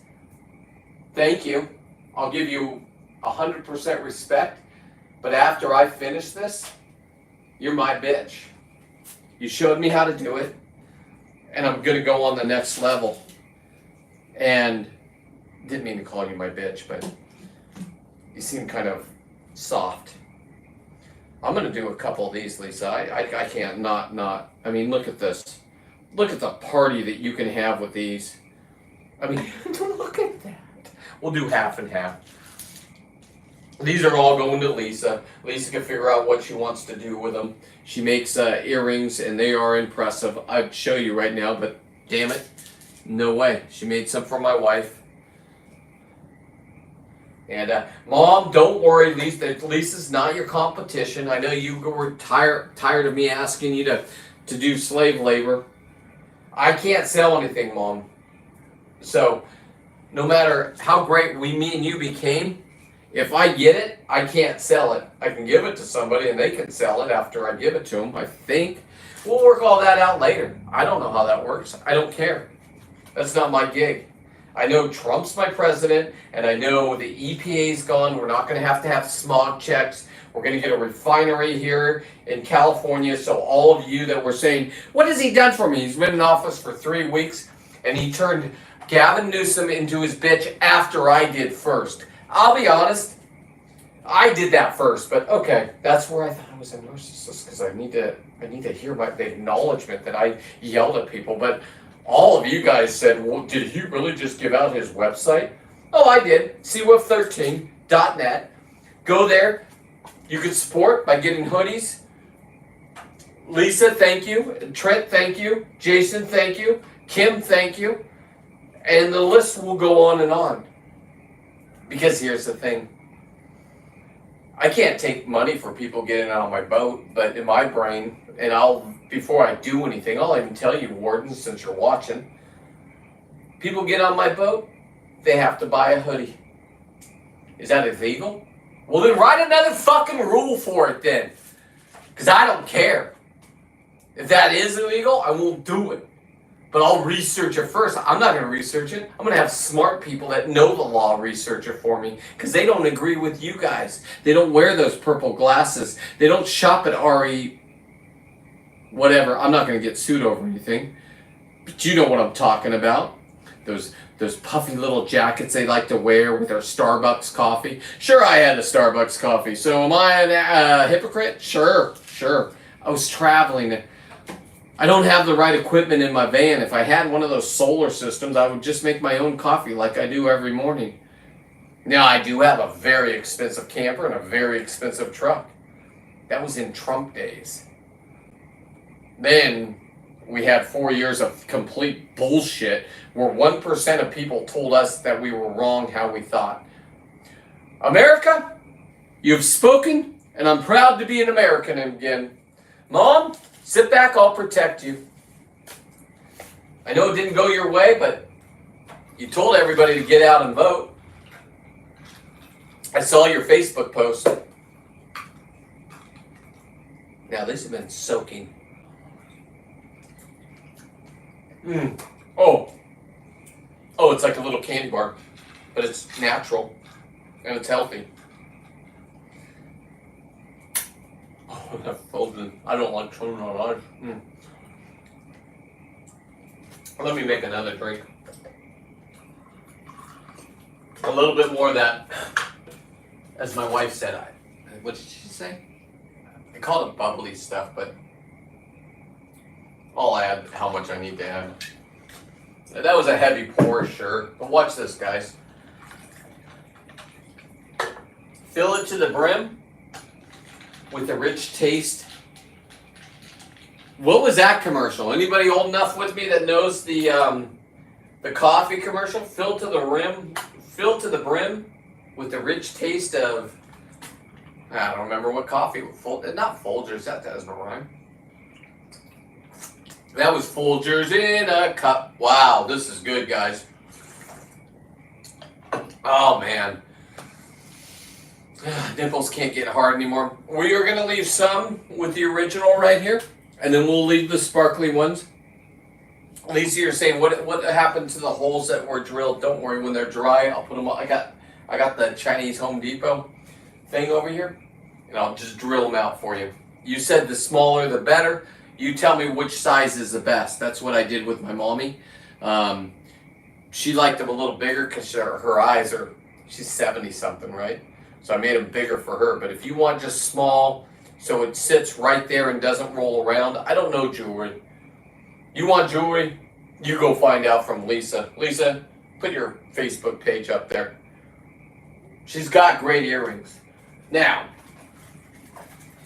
S2: thank you. I'll give you 100% respect. But after I finish this, you're my bitch. You showed me how to do it. And I'm going to go on the next level. And didn't mean to call you my bitch, but you seem kind of soft. I'm going to do a couple of these, Lisa. I can't not. I mean, look at this. Look at the party that you can have with these. I mean, look at that. We'll do half and half. These are all going to Lisa. Lisa can figure out what she wants to do with them. She makes earrings, and they are impressive. I'd show you right now, but damn it, no way. She made some for my wife. And Mom, don't worry, Lisa's not your competition. I know you were tired of me asking you to do slave labor. I can't sell anything, Mom. So no matter how great me and you became, if I get it, I can't sell it. I can give it to somebody and they can sell it after I give it to them, I think. We'll work all that out later. I don't know how that works. I don't care. That's not my gig. I know Trump's my president, and I know the EPA's gone. We're not going to have smog checks. We're going to get a refinery here in California. So all of you that were saying, what has he done for me? He's been in office for 3 weeks, and he turned Gavin Newsom into his bitch after I did first. I'll be honest, I did that first, but okay, that's where I thought I was a narcissist, because I need to hear the acknowledgement that I yelled at people. But all of you guys said, well, did he really just give out his website? Oh, I did. CWIF13.net. Go there. You can support by getting hoodies. Lisa, thank you. Trent, thank you. Jason, thank you. Kim, thank you. And the list will go on and on. Because here's the thing. I can't take money for people getting on my boat, but in my brain, and before I do anything, I'll even tell you, Warden, since you're watching, people get on my boat, they have to buy a hoodie. Is that illegal? Well, then write another fucking rule for it then. Because I don't care. If that is illegal, I won't do it. But I'll research it first. I'm not going to research it. I'm going to have smart people that know the law research it for me. Because they don't agree with you guys. They don't wear those purple glasses. They don't shop at RE whatever. I'm not going to get sued over anything. But you know what I'm talking about. Those puffy little jackets they like to wear with their Starbucks coffee. Sure, I had a Starbucks coffee. So am I a hypocrite? Sure. I was traveling. I don't have the right equipment in my van. If I had one of those solar systems, I would just make my own coffee like I do every morning. Now, I do have a very expensive camper and a very expensive truck. That was in Trump days. Then we had 4 years of complete bullshit where 1% of people told us that we were wrong how we thought. America, you've spoken, and I'm proud to be an American again. Mom, sit back, I'll protect you. I know it didn't go your way, but you told everybody to get out and vote. I saw your Facebook post. Now, these have been soaking. Oh, it's like a little candy bar, but it's natural and it's healthy. Oh, that frozen. I don't like chewing on ice. Let me make another drink. A little bit more of that, as my wife said. What did she say? I call it bubbly stuff, but I'll add how much I need to add. That was a heavy pour, sure. But watch this, guys. Fill it to the brim with a rich taste. What was that commercial? Anybody old enough with me that knows the coffee commercial? Fill to the brim with the rich taste of, I don't remember what coffee. Not Folgers. That doesn't rhyme. That was Folgers in a cup. Wow, this is good, guys. Oh, man. Nipples can't get hard anymore. We are going to leave some with the original right here, and then we'll leave the sparkly ones. Lisa, you're saying, what happened to the holes that were drilled? Don't worry, when they're dry, I'll put them up. I got the Chinese Home Depot thing over here, and I'll just drill them out for you. You said the smaller the better. You tell me which size is the best. That's what I did with my mommy. She liked them a little bigger because her eyes are, she's 70-something, right? So I made them bigger for her. But if you want just small, so it sits right there and doesn't roll around, I don't know jewelry. You want jewelry? You go find out from Lisa. Lisa, put your Facebook page up there. She's got great earrings. Now,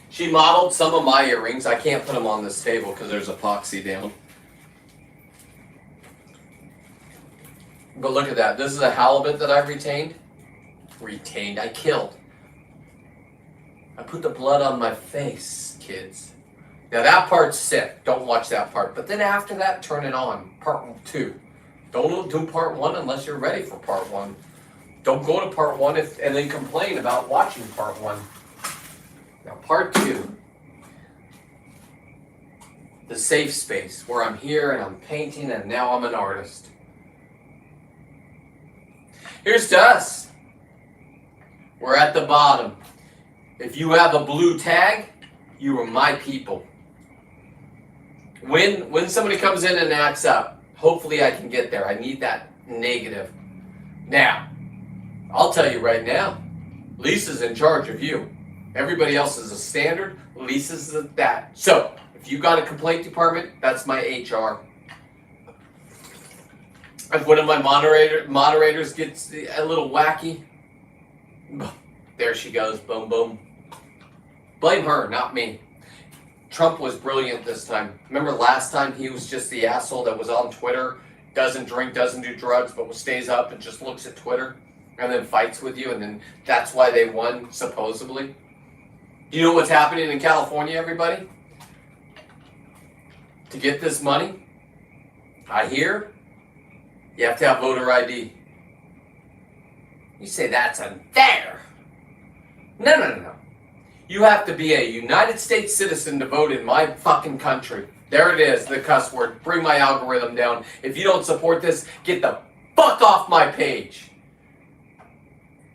S2: she modeled some of my earrings. I can't put them on this table because there's epoxy down. But look at that. This is a halibut that I retained. I killed. I put the blood on my face, kids. Now that part's sick. Don't watch that part. But then after that, turn it on. Part 2. Don't do part 1 unless you're ready for part 1. Don't go to part 1 and then complain about watching part 1. Now, part 2, the safe space where I'm here and I'm painting and now I'm an artist. Here's to us. We're at the bottom. If you have a blue tag, you are my people. When somebody comes in and acts up, hopefully I can get there. I need that negative. Now, I'll tell you right now, Lisa's in charge of you. Everybody else is a standard. Lisa's at that. So, if you got a complaint department, that's my HR. If one of my moderators gets a little wacky, there she goes. Boom, boom. Blame her, not me. Trump was brilliant this time. Remember last time he was just the asshole that was on Twitter, doesn't drink, doesn't do drugs, but stays up and just looks at Twitter? and then fights with you, and then that's why they won, supposedly. You know what's happening in California, everybody? To get this money, I hear, you have to have voter ID. You say that's unfair. No. You have to be a United States citizen to vote in my fucking country. There it is, the cuss word. Bring my algorithm down. If you don't support this, get the fuck off my page.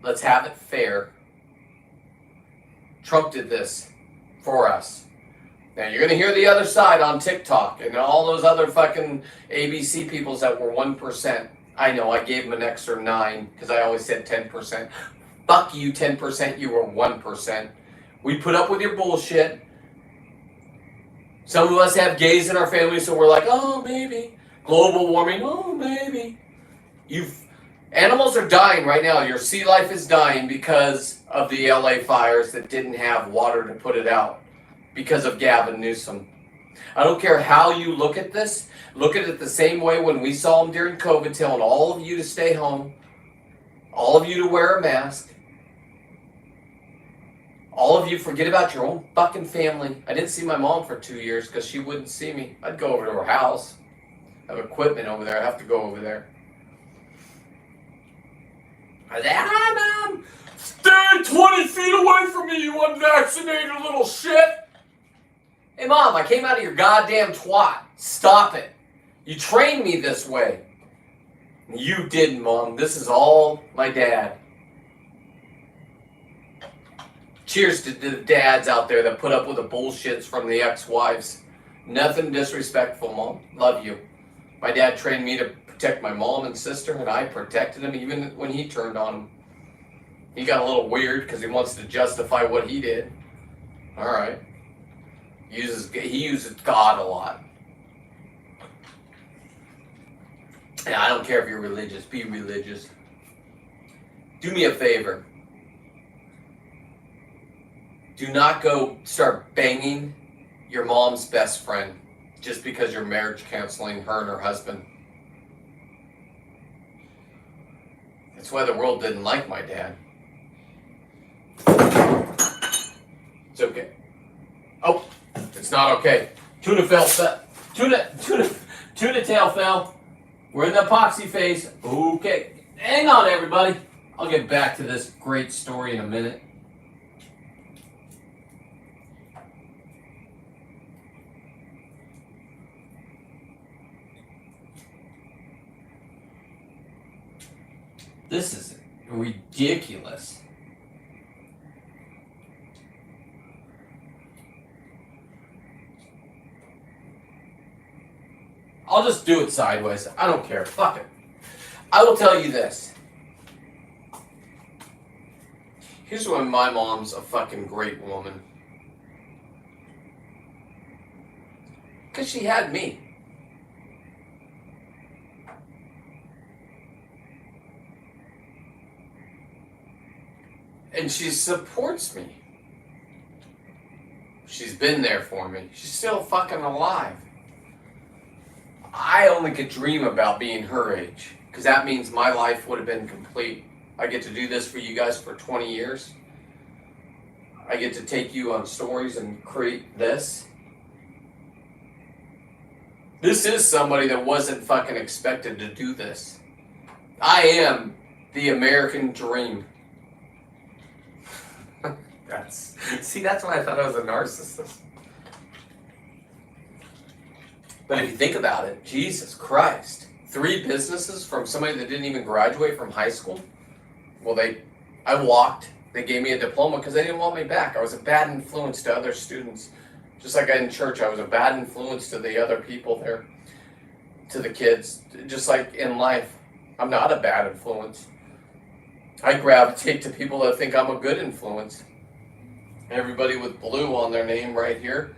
S2: Let's have it fair. Trump did this for us. Now you're going to hear the other side on TikTok and all those other fucking ABC peoples that were 1%. I know, I gave them an extra 9 because I always said 10%. Fuck you, 10%, you were 1%. We put up with your bullshit. Some of us have gays in our family, so we're like, oh, maybe. Global warming, oh, maybe. Animals are dying right now. Your sea life is dying because of the LA fires that didn't have water to put it out. Because of Gavin Newsom. I don't care how you look at this. Look at it the same way when we saw him during COVID telling all of you to stay home. All of you to wear a mask. All of you forget about your own fucking family. I didn't see my mom for 2 years because she wouldn't see me. I'd go over to her house. I have equipment over there. I have to go over there. I said, hi, Mom. Stay 20 feet away from me, you unvaccinated little shit. Hey, Mom, I came out of your goddamn twat. Stop it. You trained me this way. You didn't, Mom. This is all my dad. Cheers to the dads out there that put up with the bullshits from the ex-wives. Nothing disrespectful, Mom. Love you. My dad trained me to protect my mom and sister, and I protected him even when he turned on him. He got a little weird because he wants to justify what he did. All right. He uses God a lot. And I don't care if you're religious. Be religious. Do me a favor. Do not go start banging your mom's best friend just because you're marriage counseling her and her husband. That's why the world didn't like my dad. It's okay. Oh, it's not okay. Tuna fell. Tuna tail fell. We're in the epoxy phase. Okay. Hang on, everybody. I'll get back to this great story in a minute. This is ridiculous. I'll just do it sideways. I don't care. Fuck it. I will tell you this. Here's why my mom's a fucking great woman. Because she had me. And she supports me. She's been there for me. She's still fucking alive. I only could dream about being her age, because that means my life would have been complete. I get to do this for you guys for 20 years. I get to take you on stories and create this. This is somebody that wasn't fucking expected to do this. I am the American dream. That's why I thought I was a narcissist. But if you think about it, Jesus Christ, 3 businesses from somebody that didn't even graduate from high school. Well, I walked. They gave me a diploma because they didn't want me back. I was a bad influence to other students. Just like in church, I was a bad influence to the other people there, to the kids. Just like in life, I'm not a bad influence. I gravitate to people that think I'm a good influence. Everybody with blue on their name right here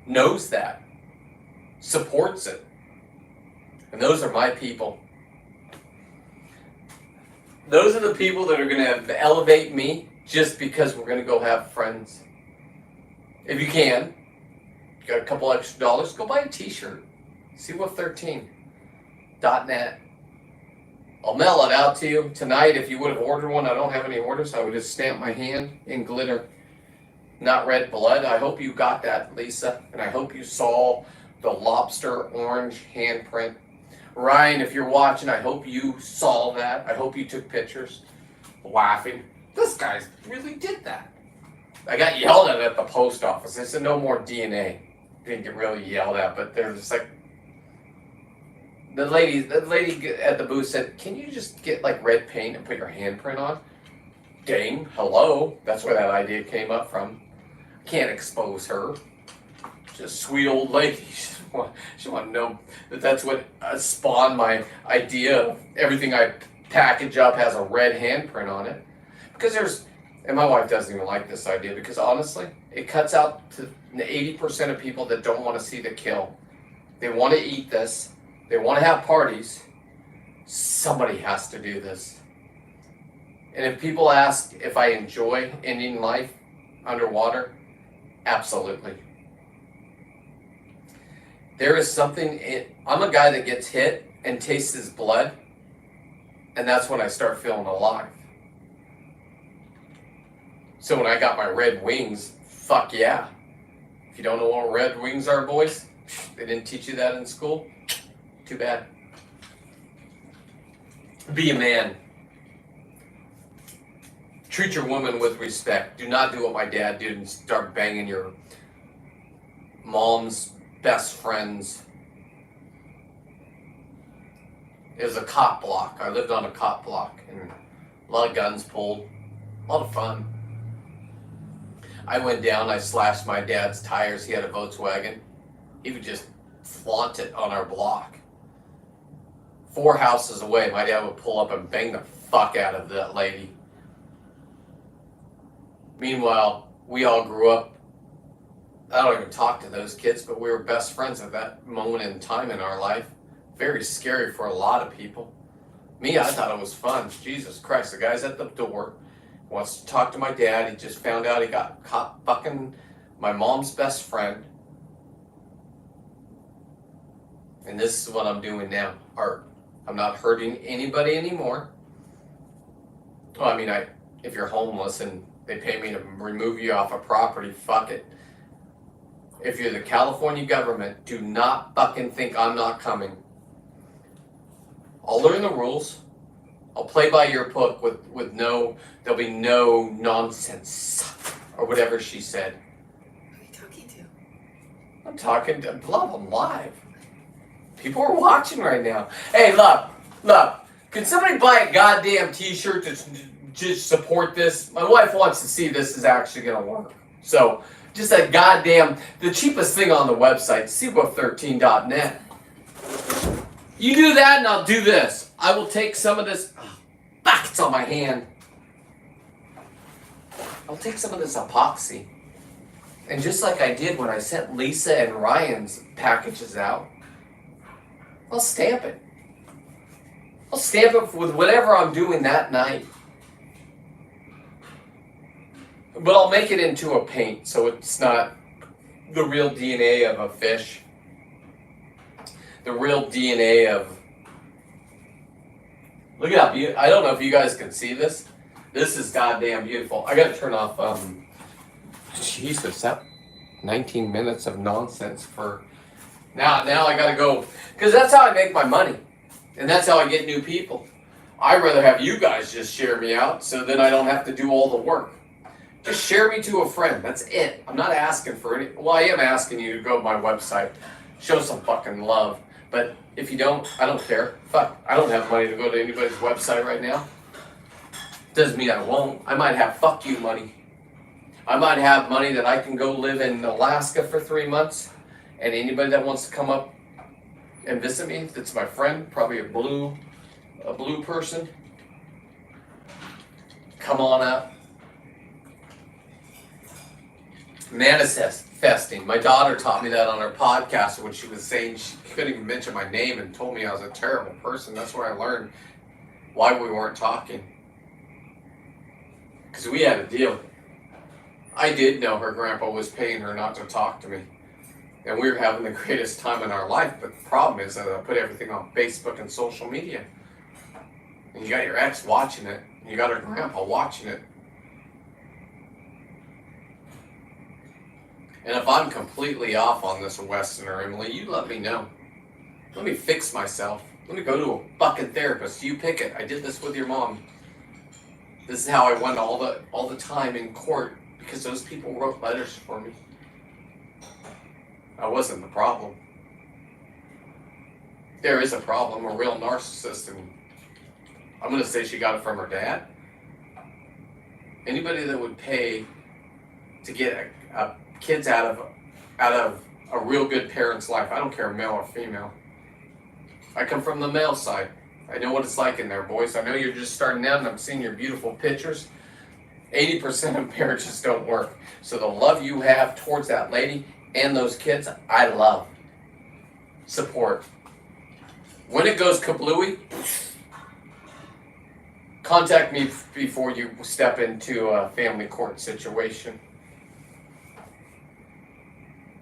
S2: knows that, supports it. And those are my people. Those are the people that are going to elevate me just because we're going to go have friends. If you can, you got a couple extra dollars, go buy a t-shirt. See what 13.net. I'll mail it out to you tonight. If you would have ordered one, I don't have any orders. I would just stamp my hand in glitter, not red blood. I hope you got that, Lisa, and I hope you saw the lobster orange handprint. Ryan, if you're watching, I hope you saw that. I hope you took pictures, laughing. This guy really did that. I got yelled at the post office. They said no more DNA. Didn't get really yelled at, but they're just like, the lady at the booth said, "Can you just get like red paint and put your handprint on?" Dang, hello. That's where that idea came up from. Can't expose her. Just sweet old lady. She want to know that that's what spawned my idea of everything I package up has a red handprint on it. Because and my wife doesn't even like this idea because honestly, it cuts out to 80% of people that don't want to see the kill. They want to eat this. They want to have parties. Somebody has to do this. And if people ask if I enjoy ending life underwater, absolutely. There is something, I'm a guy that gets hit and tastes his blood, and that's when I start feeling alive. So when I got my red wings, fuck yeah. If you don't know what red wings are, boys, they didn't teach you that in school. Too bad. Be a man. Treat your woman with respect. Do not do what my dad did and start banging your mom's best friends. It was a cop block. I lived on a cop block and a lot of guns pulled. A lot of fun. I went down, I slashed my dad's tires. He had a Volkswagen. He would just flaunt it on our block. 4 houses away, my dad would pull up and bang the fuck out of that lady. Meanwhile, we all grew up. I don't even talk to those kids, but we were best friends at that moment in time in our life. Very scary for a lot of people. Me, I thought it was fun. Jesus Christ, the guy's at the door, wants to talk to my dad. He just found out he got caught fucking my mom's best friend. And this is what I'm doing now, art. I'm not hurting anybody anymore. Well, I mean, if you're homeless and they pay me to remove you off a property, fuck it. If you're the California government, do not fucking think I'm not coming. I'll learn the rules. I'll play by your book with there'll be no nonsense. Or whatever she said.
S3: Who are you talking to?
S2: I'm talking to Love, I'm live. People are watching right now. Hey, love, can somebody buy a goddamn t-shirt to just support this? My wife wants to see this is actually going to work. So, just a goddamn, the cheapest thing on the website, SeaWolf13.net. You do that and I'll do this. I will take some of this, fuck, it's on my hand. I'll take some of this epoxy. And just like I did when I sent Lisa and Ryan's packages out, I'll stamp it. I'll stamp it with whatever I'm doing that night. But I'll make it into a paint so it's not the real DNA of a fish. The real DNA of... Look at how beautiful... I don't know if you guys can see this. This is goddamn beautiful. I gotta turn off... Jesus, that 19 minutes of nonsense for... Now I gotta go, because that's how I make my money, and that's how I get new people. I'd rather have you guys just share me out, so then I don't have to do all the work. Just share me to a friend, that's it. I'm not asking for any, well I am asking you to go to my website, show some fucking love, but if you don't, I don't care. Fuck, I don't have money to go to anybody's website right now. Doesn't mean I won't. I might have fuck you money. I might have money that I can go live in Alaska for 3 months. And anybody that wants to come up and visit me, that's my friend, probably a blue person, come on up. Manifesting. My daughter taught me that on her podcast when she was saying she couldn't even mention my name and told me I was a terrible person. That's where I learned why we weren't talking. Because we had a deal. I did know her grandpa was paying her not to talk to me. And we were having the greatest time in our life, but the problem is that I put everything on Facebook and social media. And you got your ex watching it. And you got her grandpa watching it. And if I'm completely off on this, Weston or Emily, you let me know. Let me fix myself. Let me go to a fucking therapist. You pick it. I did this with your mom. This is how I won all the time in court because those people wrote letters for me. I wasn't the problem. There is a problem, a real narcissist, and I'm gonna say she got it from her dad. Anybody that would pay to get kids out of a real good parent's life, I don't care male or female. I come from the male side. I know what it's like in there, boys. I know you're just starting out and I'm seeing your beautiful pictures. 80% of marriages don't work. So the love you have towards that lady and those kids, I love. Support. When it goes kablooey, contact me before you step into a family court situation.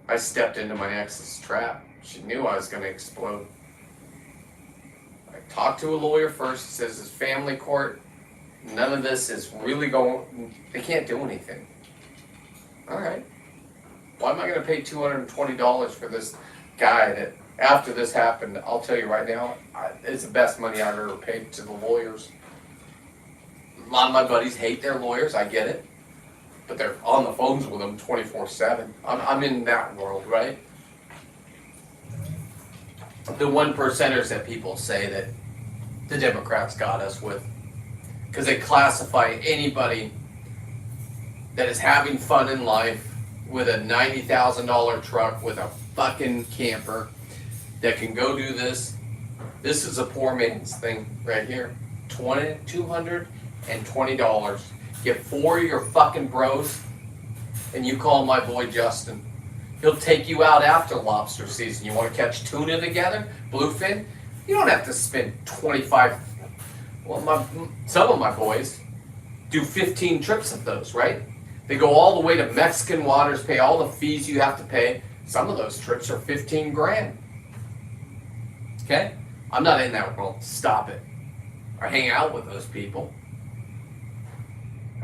S2: I stepped into my ex's trap. She knew I was going to explode. I talked to a lawyer first. He says it's family court. None of this is really going. They can't do anything. All right. Why am I going to pay $220 for this guy that after this happened, I'll tell you right now, it's the best money I've ever paid to the lawyers. A lot of my buddies hate their lawyers. I get it. But they're on the phones with them 24/7. I'm in that world, right? The 1%ers that people say that the Democrats got us with. Because they classify anybody that is having fun in life with a $90,000 truck with a fucking camper that can go do this. This is a poor man's thing right here. $220. Get 4 of your fucking bros and you call my boy Justin. He'll take you out after lobster season. You want to catch tuna together? Bluefin? You don't have to spend 25. Well, some of my boys do 15 trips of those, right? They go all the way to Mexican waters, pay all the fees you have to pay. Some of those trips are 15 grand. Okay? I'm not in that world. Stop it. I hang out with those people.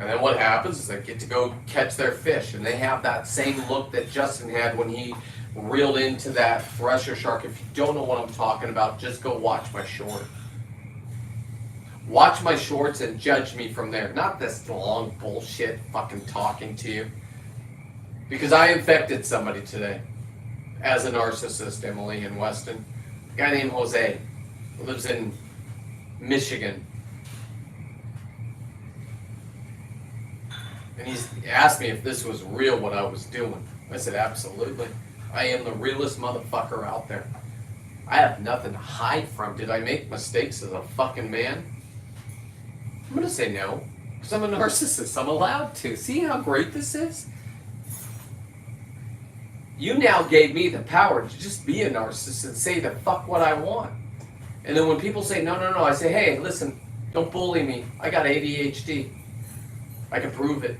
S2: And then what happens is they get to go catch their fish. And they have that same look that Justin had when he reeled into that thresher shark. If you don't know what I'm talking about, just go watch my short. Watch my shorts and judge me from there. Not this long bullshit fucking talking to you. Because I infected somebody today. As a narcissist, Emily and Weston. A guy named Jose. Who lives in Michigan. And he's asked me if this was real, what I was doing. I said, absolutely. I am the realest motherfucker out there. I have nothing to hide from. Did I make mistakes as a fucking man? I'm going to say no. Because I'm a narcissist. I'm allowed to. See how great this is? You now gave me the power to just be a narcissist and say the fuck what I want. And then when people say, no, I say, hey, listen, don't bully me. I got ADHD. I can prove it.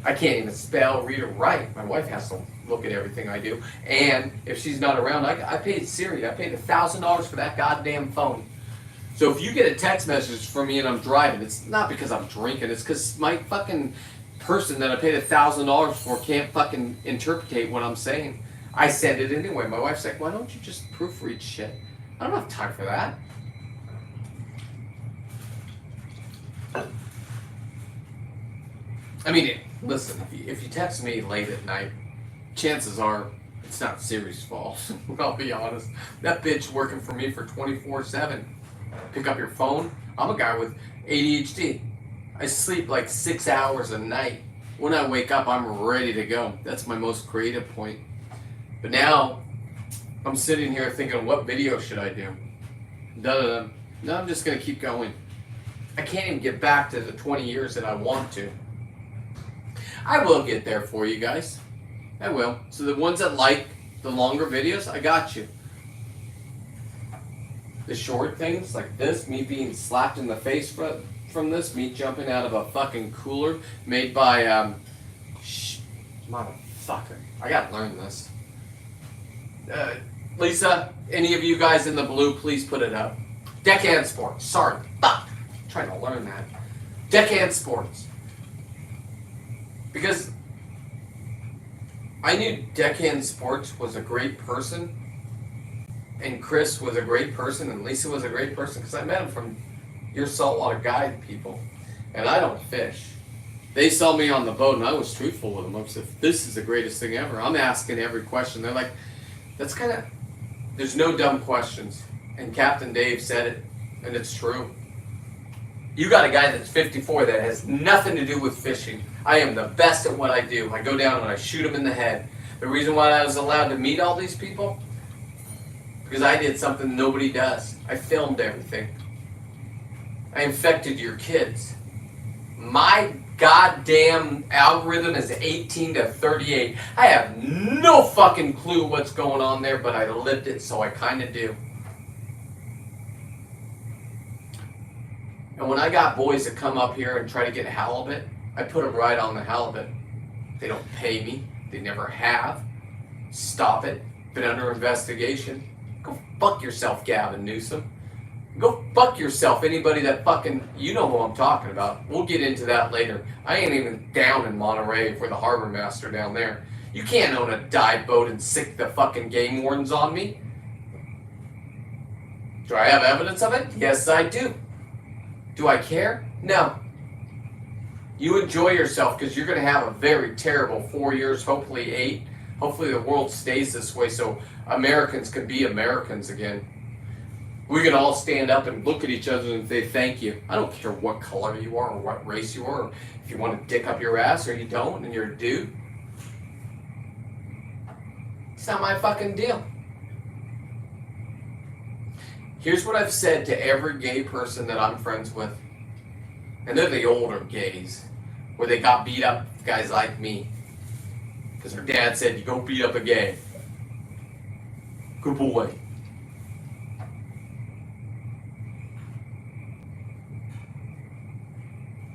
S2: I can't even spell, read, or write. My wife has to look at everything I do. And if she's not around, I paid Siri. I paid $1,000 for that goddamn phone. So if you get a text message from me and I'm driving, it's not because I'm drinking. It's because my fucking person that I paid $1,000 for can't fucking interpret what I'm saying. I send it anyway. My wife's like, why don't you just proofread shit? I don't have time for that. I mean, listen, if you text me late at night, chances are it's not Siri's fault. I'll be honest. That bitch working for me for 24/7. Pick up your phone. I'm a guy with ADHD. I sleep like 6 hours a night. When I wake up, I'm ready to go. That's my most creative point. But now, I'm sitting here thinking, what video should I do? No, I'm just going to keep going. I can't even get back to the 20 years that I want to. I will get there for you guys. I will. So the ones that like the longer videos, I got you. The short things like this, me being slapped in the face from this, me jumping out of a fucking cooler made by, motherfucker. I gotta learn this. Lisa, any of you guys in the blue, please put it up. Deckhand Sports. Sorry. Fuck. I'm trying to learn that. Deckhand Sports. Because I knew Deckhand Sports was a great person, and Chris was a great person, and Lisa was a great person, because I met them from your saltwater guide people, and I don't fish. They saw me on the boat, and I was truthful with them. I said, this is the greatest thing ever. I'm asking every question. They're like, that's kind of, there's no dumb questions. And Captain Dave said it, and it's true. You got a guy that's 54 that has nothing to do with fishing. I am the best at what I do. I go down and I shoot them in the head. The reason why I was allowed to meet all these people, because I did something nobody does. I filmed everything. I infected your kids. My goddamn algorithm is 18 to 38. I have no fucking clue what's going on there, but I lived it, so I kind of do. And when I got boys that come up here and try to get halibut, I put them right on the halibut. They don't pay me. They never have. Stop it. Been under investigation. Go fuck yourself, Gavin Newsom. Go fuck yourself, anybody that fucking, you know who I'm talking about. We'll get into that later. I ain't even down in Monterey for the harbor master down there. You can't own a dive boat and sick the fucking game wardens on me. Do I have evidence of it? Yes, I do. Do I care? No. You enjoy yourself, because you're going to have a very terrible 4 years, hopefully 8. Hopefully the world stays this way so Americans can be Americans again. We can all stand up and look at each other and say thank you. I don't care what color you are or what race you are, or if you want to dick up your ass or you don't and you're a dude. It's not my fucking deal. Here's what I've said to every gay person that I'm friends with. And they're the older gays, where they got beat up, guys like me. Because their dad said, you go beat up a gay. Good boy.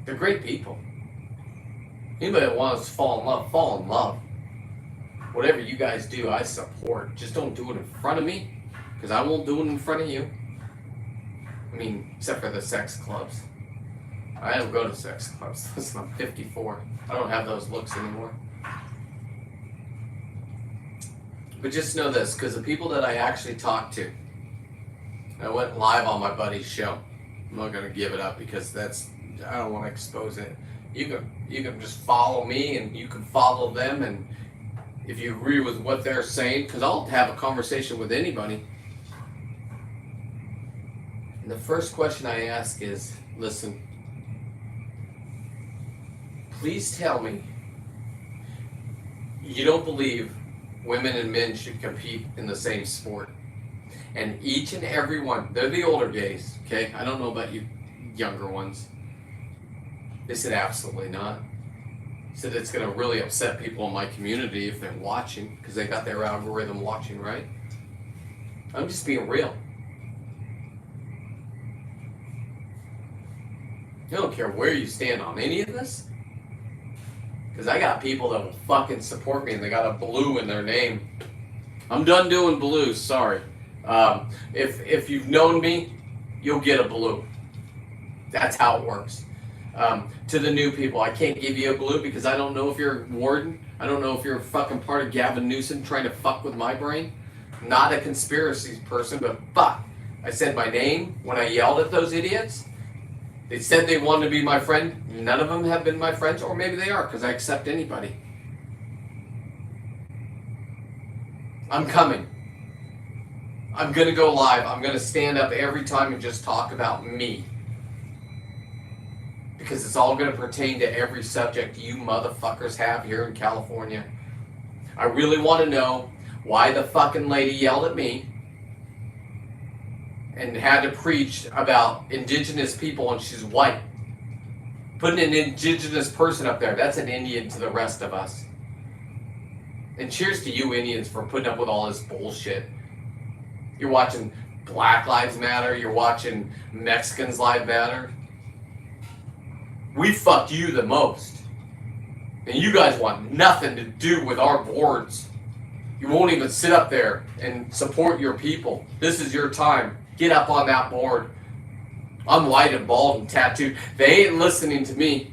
S2: They're great people. Anybody that wants to fall in love, fall in love. Whatever you guys do, I support. Just don't do it in front of me, because I won't do it in front of you. I mean, except for the sex clubs. I don't go to sex clubs. Listen, I'm 54. I don't have those looks anymore. But just know this, because the people that I actually talked to, I went live on my buddy's show. I'm not going to give it up because I don't want to expose it. You can just follow me and you can follow them, and if you agree with what they're saying, because I'll have a conversation with anybody. And the first question I ask is, listen, please tell me you don't believe women and men should compete in the same sport. And each and every one, they're the older gays, okay? I don't know about you younger ones. They said absolutely not. Said it's going to really upset people in my community if they're watching, because they got their algorithm watching, right? I'm just being real. I don't care where you stand on any of this, because I got people that will fucking support me and they got a blue in their name. I'm done doing blues, sorry. If you've known me, you'll get a blue. That's how it works. To the new people, I can't give you a blue because I don't know if you're a warden. I don't know if you're a fucking part of Gavin Newsom trying to fuck with my brain. Not a conspiracy person, but fuck. I said my name when I yelled at those idiots. They said they wanted to be my friend. None of them have been my friends, or maybe they are, because I accept anybody. I'm coming. I'm going to go live. I'm going to stand up every time and just talk about me. Because it's all going to pertain to every subject you motherfuckers have here in California. I really want to know why the fucking lady yelled at me and had to preach about indigenous people and she's white. Putting an indigenous person up there, that's an Indian to the rest of us. And cheers to you Indians for putting up with all this bullshit. You're watching Black Lives Matter, you're watching Mexicans Lives Matter. We fucked you the most. And you guys want nothing to do with our boards. You won't even sit up there and support your people. This is your time. Get up on that board. I'm white and bald and tattooed. They ain't listening to me.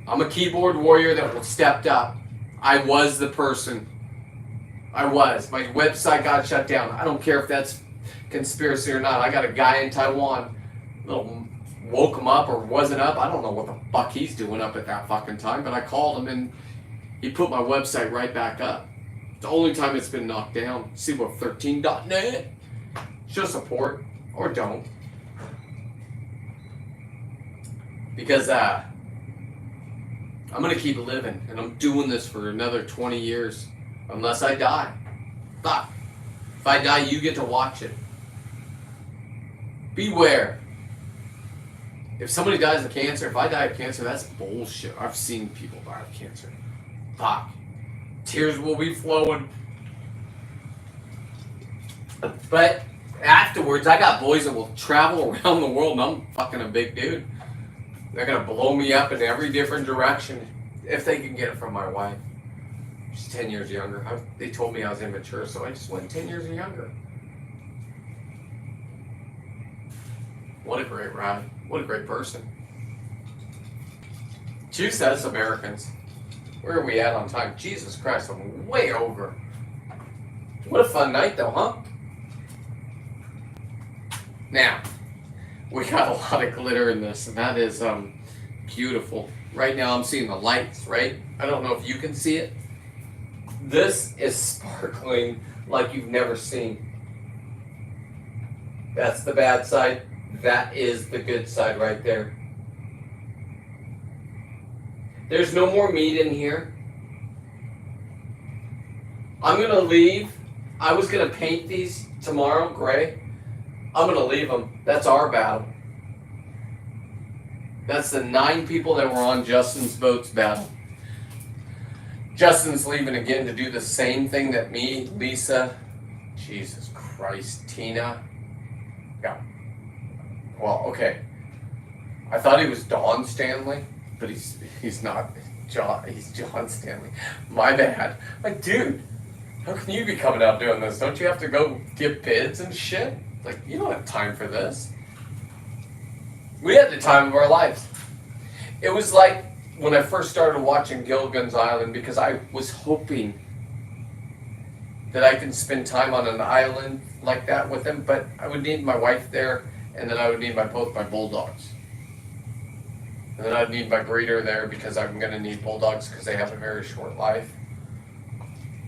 S2: I'm a keyboard warrior that stepped up. I was the person. I was. My website got shut down. I don't care if that's conspiracy or not. I got a guy in Taiwan. Little woke him up or wasn't up. I don't know what the fuck he's doing up at that fucking time, but I called him and he put my website right back up. It's the only time it's been knocked down. SeaWolf13.net. Show support or don't. Because I'm gonna keep living and I'm doing this for another 20 years. Unless I die. Fuck. If I die, you get to watch it. Beware. If somebody dies of cancer, if I die of cancer, that's bullshit. I've seen people die of cancer. Fuck. Tears will be flowing. But afterwards, I got boys that will travel around the world and I'm fucking a big dude. They're gonna blow me up in every different direction if they can get it from my wife. She's 10 years younger. They told me I was immature, so I just went 10 years younger. What a great ride. What a great person. Choose us Americans. Where are we at on time? Jesus Christ, I'm way over. What a fun night though, huh? Now, we got a lot of glitter in this, and that is beautiful. Right now I'm seeing the lights, right? I don't know if you can see it. This is sparkling like you've never seen. That's the bad side. That is the good side right there. There's no more meat in here. I'm going to leave. I was going to paint these tomorrow gray. I'm going to leave them. That's our battle. That's the 9 people that were on Justin's boat's battle. Justin's leaving again to do the same thing that me, Lisa, Jesus Christ, Tina. Yeah. Well, okay. I thought he was Don Stanley, but he's not John. He's John Stanley. My bad. Like, dude, how can you be coming out doing this? Don't you have to go give bids and shit? Like, you don't have time for this. We had the time of our lives. It was like when I first started watching Gilligan's Island, because I was hoping that I could spend time on an island like that with him, but I would need my wife there, and then I would need both my bulldogs. And then I'd need my breeder there because I'm going to need bulldogs because they have a very short life.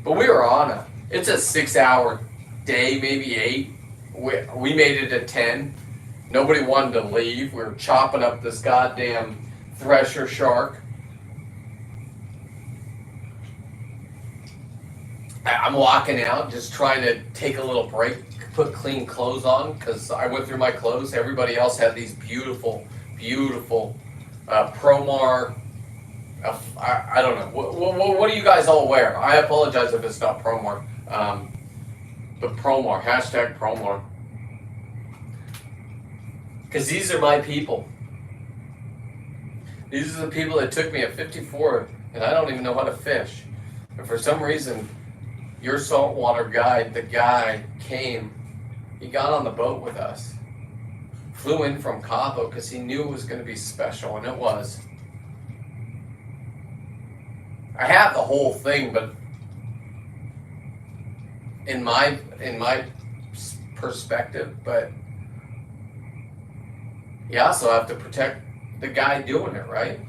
S2: But we were on it's a 6-hour day, maybe 8. We made it at 10. Nobody wanted to leave. We were chopping up this goddamn thresher shark. I'm walking out, just trying to take a little break, put clean clothes on, because I went through my clothes. Everybody else had these beautiful, beautiful Promar. I don't know. What do you guys all wear? I apologize if it's not Promar. But Promar, hashtag Promar. Because these are my people. These are the people that took me at 54, and I don't even know how to fish. And for some reason, your saltwater guide, the guy came, he got on the boat with us, flew in from Cabo because he knew it was going to be special, and it was. I have the whole thing, but in my perspective, but you also have to protect the guy doing it, right?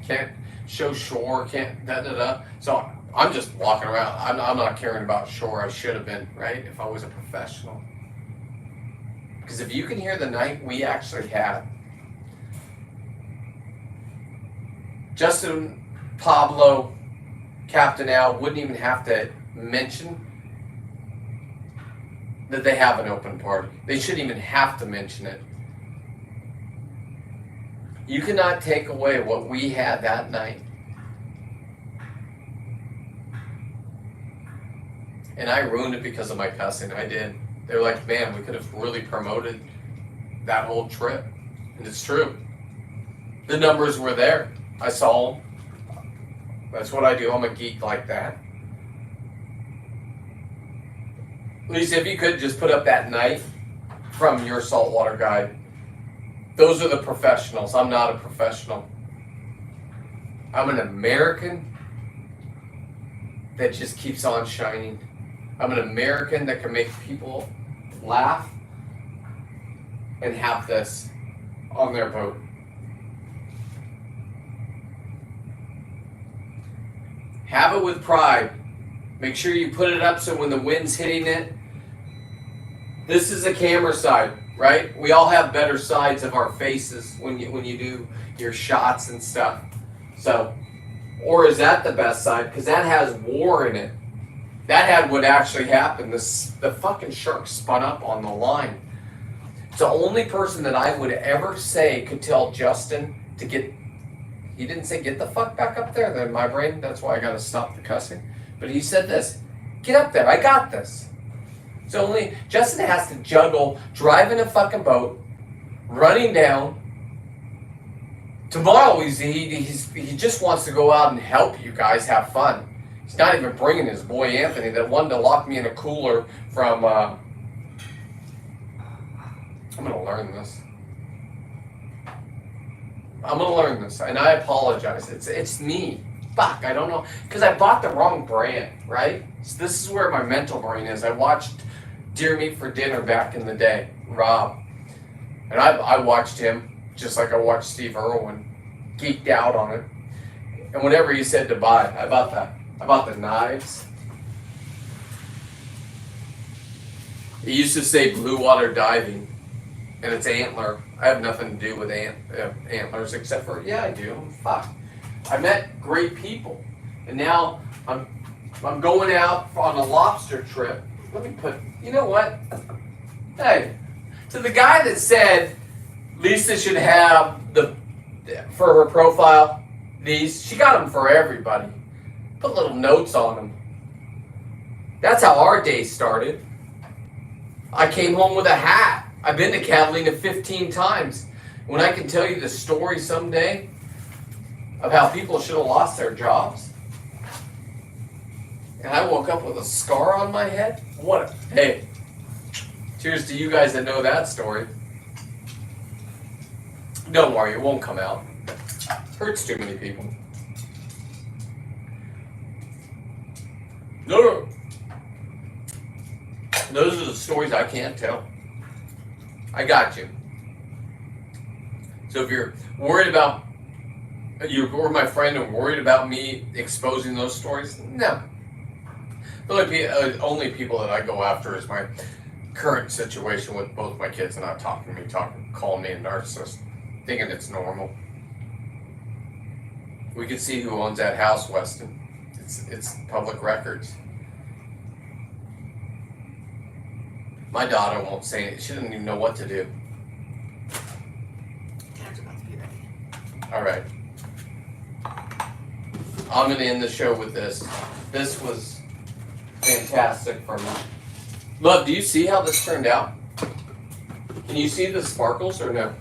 S2: Can't show shore, can't da-da-da. So I'm just walking around. I'm not caring about shore. I should have been, right, if I was a professional. Because if you can hear the night we actually had, Justin, Pablo, Captain Al wouldn't even have to mention that they have an open party. They shouldn't even have to mention it. You cannot take away what we had that night. And I ruined it because of my cussing. I did. They were like, man, we could have really promoted that whole trip. And it's true. The numbers were there. I saw them. That's what I do. I'm a geek like that. Lisa, if you could just put up that night from your saltwater guide. Those are the professionals. I'm not a professional. I'm an American that just keeps on shining. I'm an American that can make people laugh and have this on their boat. Have it with pride. Make sure you put it up so when the wind's hitting it, this is the camera side, right? We all have better sides of our faces when you do your shots and stuff. So, or is that the best side? Because that has war in it. That had what actually happened. The fucking shark spun up on the line. It's the only person that I would ever say could tell Justin to get. He didn't say get the fuck back up there. In my brain, that's why I got to stop the cussing. But he said this: get up there. I got this. So only Justin has to juggle driving a fucking boat, running down. Tomorrow he just wants to go out and help you guys have fun. He's not even bringing his boy Anthony that wanted to lock me in a cooler from. I'm gonna learn this. I'm gonna learn this, and I apologize. It's me. Fuck, I don't know, because I bought the wrong brand, right? So this is where my mental brain is. I watched Deer Meat for Dinner back in the day, Rob, and I watched him just like I watched Steve Irwin, geeked out on it, and whatever he said to buy, I bought that. I bought the knives. It used to say blue water diving, and it's antler. I have nothing to do with antlers except for, yeah, I do. Fuck. I met great people, and now I'm going out on a lobster trip. Let me put, you know what? Hey, to the guy that said Lisa should have for her profile, she got them for everybody. Put little notes on them. That's how our day started. I came home with a hat. I've been to Catalina 15 times. When I can tell you the story someday of how people should have lost their jobs, and I woke up with a scar on my head. Hey, cheers to you guys that know that story. Don't worry, it won't come out. Hurts too many people. No. Those are the stories I can't tell. I got you. So if you're worried about, you're my friend and worried about me exposing those stories, no. The only people that I go after is my current situation with both my kids and not talking to me, calling me a narcissist, thinking it's normal. We can see who owns that house, Weston. It's public records. My daughter won't say it. She doesn't even know what to do.
S3: Dinner's about to be ready.
S2: All right. I'm going to end the show with this. This was fantastic for me. Love, do you see how this turned out? Can you see the sparkles or no?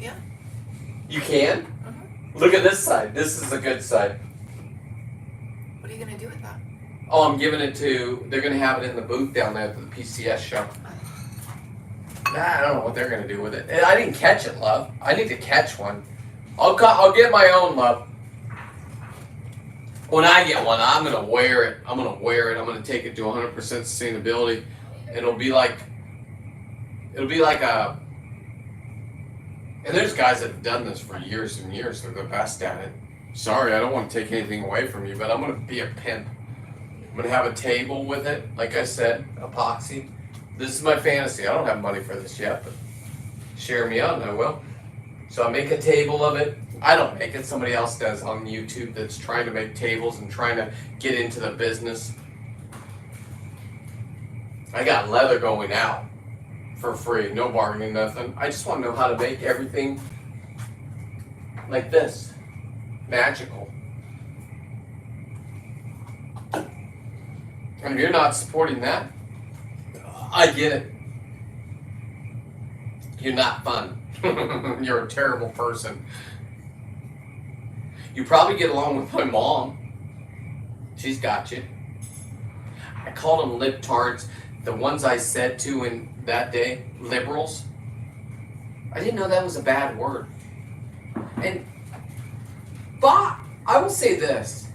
S3: Yeah.
S2: You can?
S3: Mm-hmm.
S2: Look at this side. This is the good side.
S3: What are you going to do with that?
S2: Oh, I'm giving it to, they're going to have it in the booth down there at the PCS show. I don't know what they're going to do with it. I didn't catch it, love. I need to catch one. I'll get my own, love. When I get one, I'm going to wear it. I'm going to take it to 100% sustainability. It'll be like a, and there's guys that have done this for years and years. They're the best at it. Sorry, I don't want to take anything away from you, but I'm going to be a pimp. I'm going to have a table with it, like I said, epoxy. This is my fantasy. I don't have money for this yet, but share me out and I will. So I make a table of it. I don't make it. Somebody else does on YouTube that's trying to make tables and trying to get into the business. I got leather going out for free. No bargaining, nothing. I just want to know how to make everything like this. Magical. And if you're not supporting that, I get it. You're not fun. You're a terrible person. You probably get along with my mom. She's got you. I called them libtards. The ones I said to in that day, liberals. I didn't know that was a bad word. And but I will say this.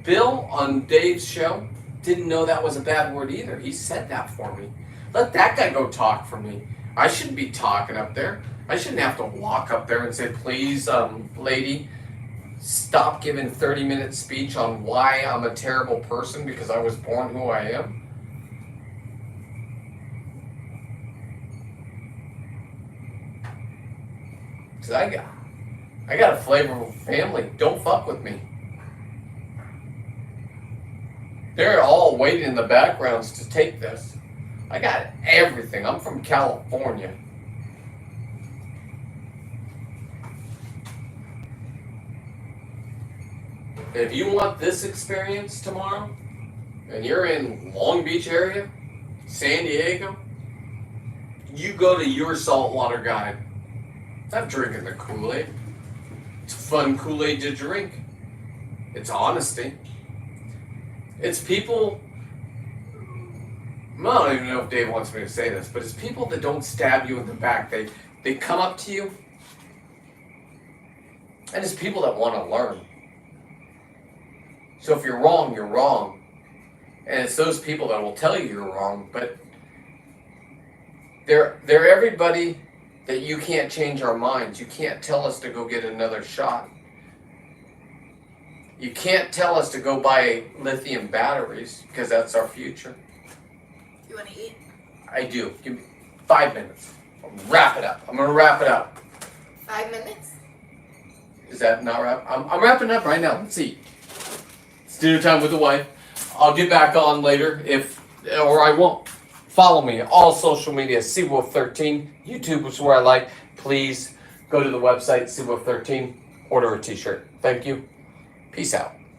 S2: Bill on Dave's show didn't know that was a bad word either. He said that for me. Let that guy go talk for me. I shouldn't be talking up there. I shouldn't have to walk up there and say, please, lady, stop giving 30-minute speech on why I'm a terrible person because I was born who I am. Cause I got a flavorful family. Don't fuck with me. They're all waiting in the backgrounds to take this. I got everything. I'm from California. If you want this experience tomorrow, and you're in Long Beach area, San Diego, you go to your saltwater guide. It's not drinking the Kool-Aid. It's fun Kool-Aid to drink. It's honesty. It's people, I don't even know if Dave wants me to say this, but it's people that don't stab you in the back. They come up to you, and it's people that want to learn. So if you're wrong, you're wrong. And it's those people that will tell you you're wrong, but they're everybody that you can't change our minds. You can't tell us to go get another shot. You can't tell us to go buy lithium batteries because that's our future.
S3: You want to eat?
S2: I do. Give me 5 minutes. I'll wrap it up. I'm going to wrap it up.
S3: 5 minutes?
S2: Is that not wrap? I'm wrapping up right now. Let's eat. It's dinner time with the wife. I'll get back on later or I won't. Follow me all social media, Seawolf13. YouTube is where I like. Please go to the website, Seawolf13. Order a t-shirt. Thank you. Peace out.